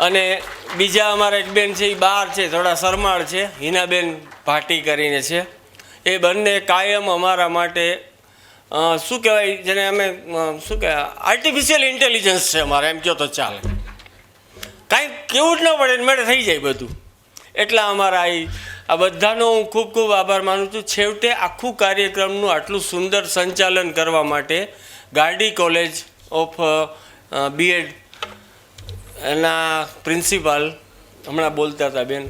અને બીજા અમારા એક બેન છે, એ બહાર છે, થોડા શરમાળ છે, હિનાબેન ભાટી કરીને છે. એ બંને કાયમ અમારા માટે શું કહેવાય, જેને અમે શું કહેવાય, આર્ટિફિશિયલ ઇન્ટેલિજન્સ છે અમારે, એમ કહો તો ચાલે. કાંઈ કેવું જ ન પડે, મેળે થઈ જાય બધું. એટલા અમારા આ બધાનો હું ખૂબ ખૂબ આભાર માનું છું. છેવટે આખું કાર્યક્રમનું આટલું સુંદર સંચાલન કરવા માટે ગાર્ડી કોલેજ ઓફ બીએડ એના પ્રિન્સિપાલ હમણાં બોલતા હતા બેન,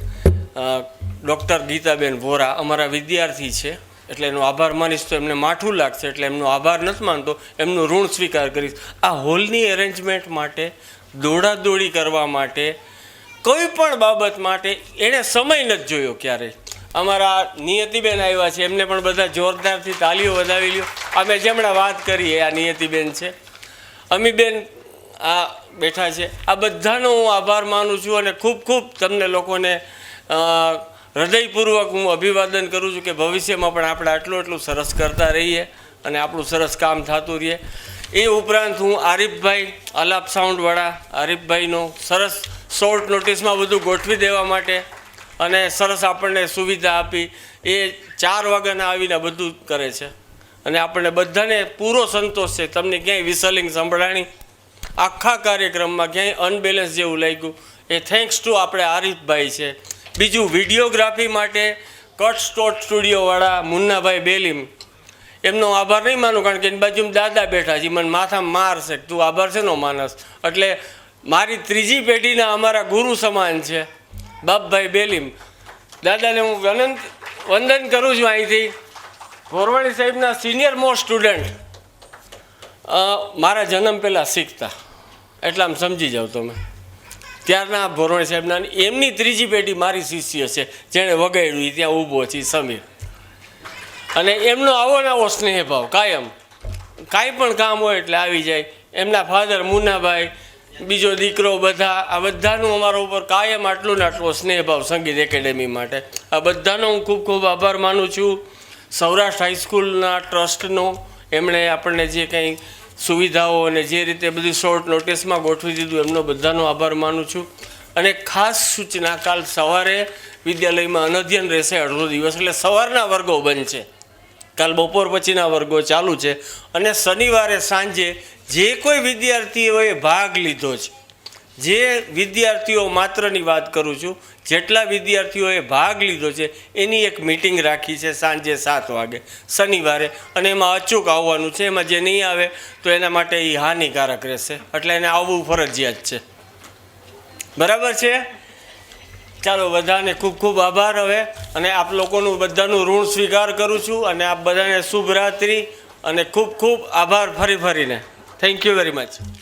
ડૉક્ટર ગીતાબેન વોરા અમારા વિદ્યાર્થી છે, એટલે એનો આભાર માનીશ તો એમને માઠું લાગશે, એટલે એમનો આભાર નથી માનતો, એમનું ઋણ સ્વીકાર કરીશ. આ હોલની એરેન્જમેન્ટ માટે, દોડાદોડી કરવા માટે, કોઈ પણ બાબત માટે એણે સમય નથી જોયો ક્યારેય. અમારા નિયતિબેન આવ્યા છે, એમને પણ બધા જોરદારથી તાલીઓ વધાવી લ્યો. અમે જેમણે વાત કરીએ આ નિયતિબેન છે, અમીબેન આ બેઠા છે. આ બધાનો હું આભાર માનું છું અને ખૂબ ખૂબ તમને લોકોને હૃદયપૂર્વક હું અભિવાદન કરું છું કે ભવિષ્યમાં પણ આપણે એટલું સરસ કરતા રહીએ અને આપણું સરસ કામ થતું રહીએ. એ ઉપરાંત હું આરીફભાઈ, આલાપ સાઉન્ડવાળા આરીફભાઈનો સરસ શોર્ટ નોટિસમાં બધું ગોઠવી દેવા માટે અને સરસ આપણને સુવિધા આપી. એ 4 વાગ્યાના આવીને બધું કરે છે અને આપણને બધાને પૂરો સંતોષ છે. તમને ક્યાંય વિસલિંગ સંભળાણી આખા કાર્યક્રમમાં ક્યાંય અનબેલેન્સ જેવું લાગ્યું, એ થેન્ક્સ ટુ આપણે આરીફભાઈ છે. બીજું વિડીયોગ્રાફી માટે કટ સ્ટોટ સ્ટુડિયોવાળા મુન્નાભાઈ બેલીમ, એમનો આભાર નહીં માનું કારણ કે એની બાજુમાં દાદા બેઠા છે, મને માથામાં મારશે તું આભાર છે નો માનસ. એટલે મારી 3જી પેઢીના અમારા ગુરુ સમાન છે બાપભાઈ બેલીમ. દાદાને હું વંદન કરું છું અહીંથી. ગોરવાણી સાહેબના સિનિયર મોસ્ટ સ્ટુડન્ટ મારા જન્મ પહેલાં શીખતા, એટલે આમ સમજી જાઓ તમે. ત્યારના ભોરવાણી સાહેબના એમની 3જી પેઢી મારી શિષ્ય છે, જેણે વગાડ્યું ત્યાં ઊભો છે સમીર. અને એમનો આવો ને આવો સ્નેહ ભાવ કાયમ, કાંઈ પણ કામ હોય એટલે આવી જાય. એમના ફાધર મુન્નાભાઈ, બીજો દીકરો, બધા આ બધાનું અમારા ઉપર કાયમ આટલું ને આટલો સ્નેહ ભાવ સંગીત એકેડેમી માટે. આ બધાનો હું ખૂબ ખૂબ આભાર માનું છું. સૌરાષ્ટ્ર હાઈસ્કૂલના ટ્રસ્ટનો, એમણે આપણને જે કંઈ સુવિધાઓ અને જે રીતે બધી શોર્ટ નોટિસમાં ગોઠવી દીધું, એમનો બધાનો આભાર માનું છું. અને ખાસ સૂચના, કાલ સવારે વિદ્યાલયમાં અનધ્યન રહેશે અડધો દિવસ, એટલે સવારના વર્ગો બંધ છે. કાલ બપોર પછીના વર્ગો ચાલુ છે. અને શનિવારે સાંજે જે કોઈ વિદ્યાર્થીઓએ ભાગ લીધો છે, જે વિદ્યાર્થીઓ માત્રની વાત કરું છું, જેટલા વિદ્યાર્થીઓએ ભાગ લીધો છે એની એક મિટિંગ રાખી છે સાંજે 7 વાગે શનિવારે, અને એમાં અચૂક આવવાનું છે. એમાં જે નહીં આવે તો એના માટે એ હાનિકારક રહેશે, એટલે એને આવવું ફરજિયાત છે. બરાબર છે? ચાલો બધાને ખૂબ ખૂબ આભાર હવે, અને આપ લોકોનું બધાનું ઋણ સ્વીકાર કરું છું, અને આપ બધાને શુભ રાત્રિ અને ખૂબ ખૂબ આભાર ફરીને. Thank you very much.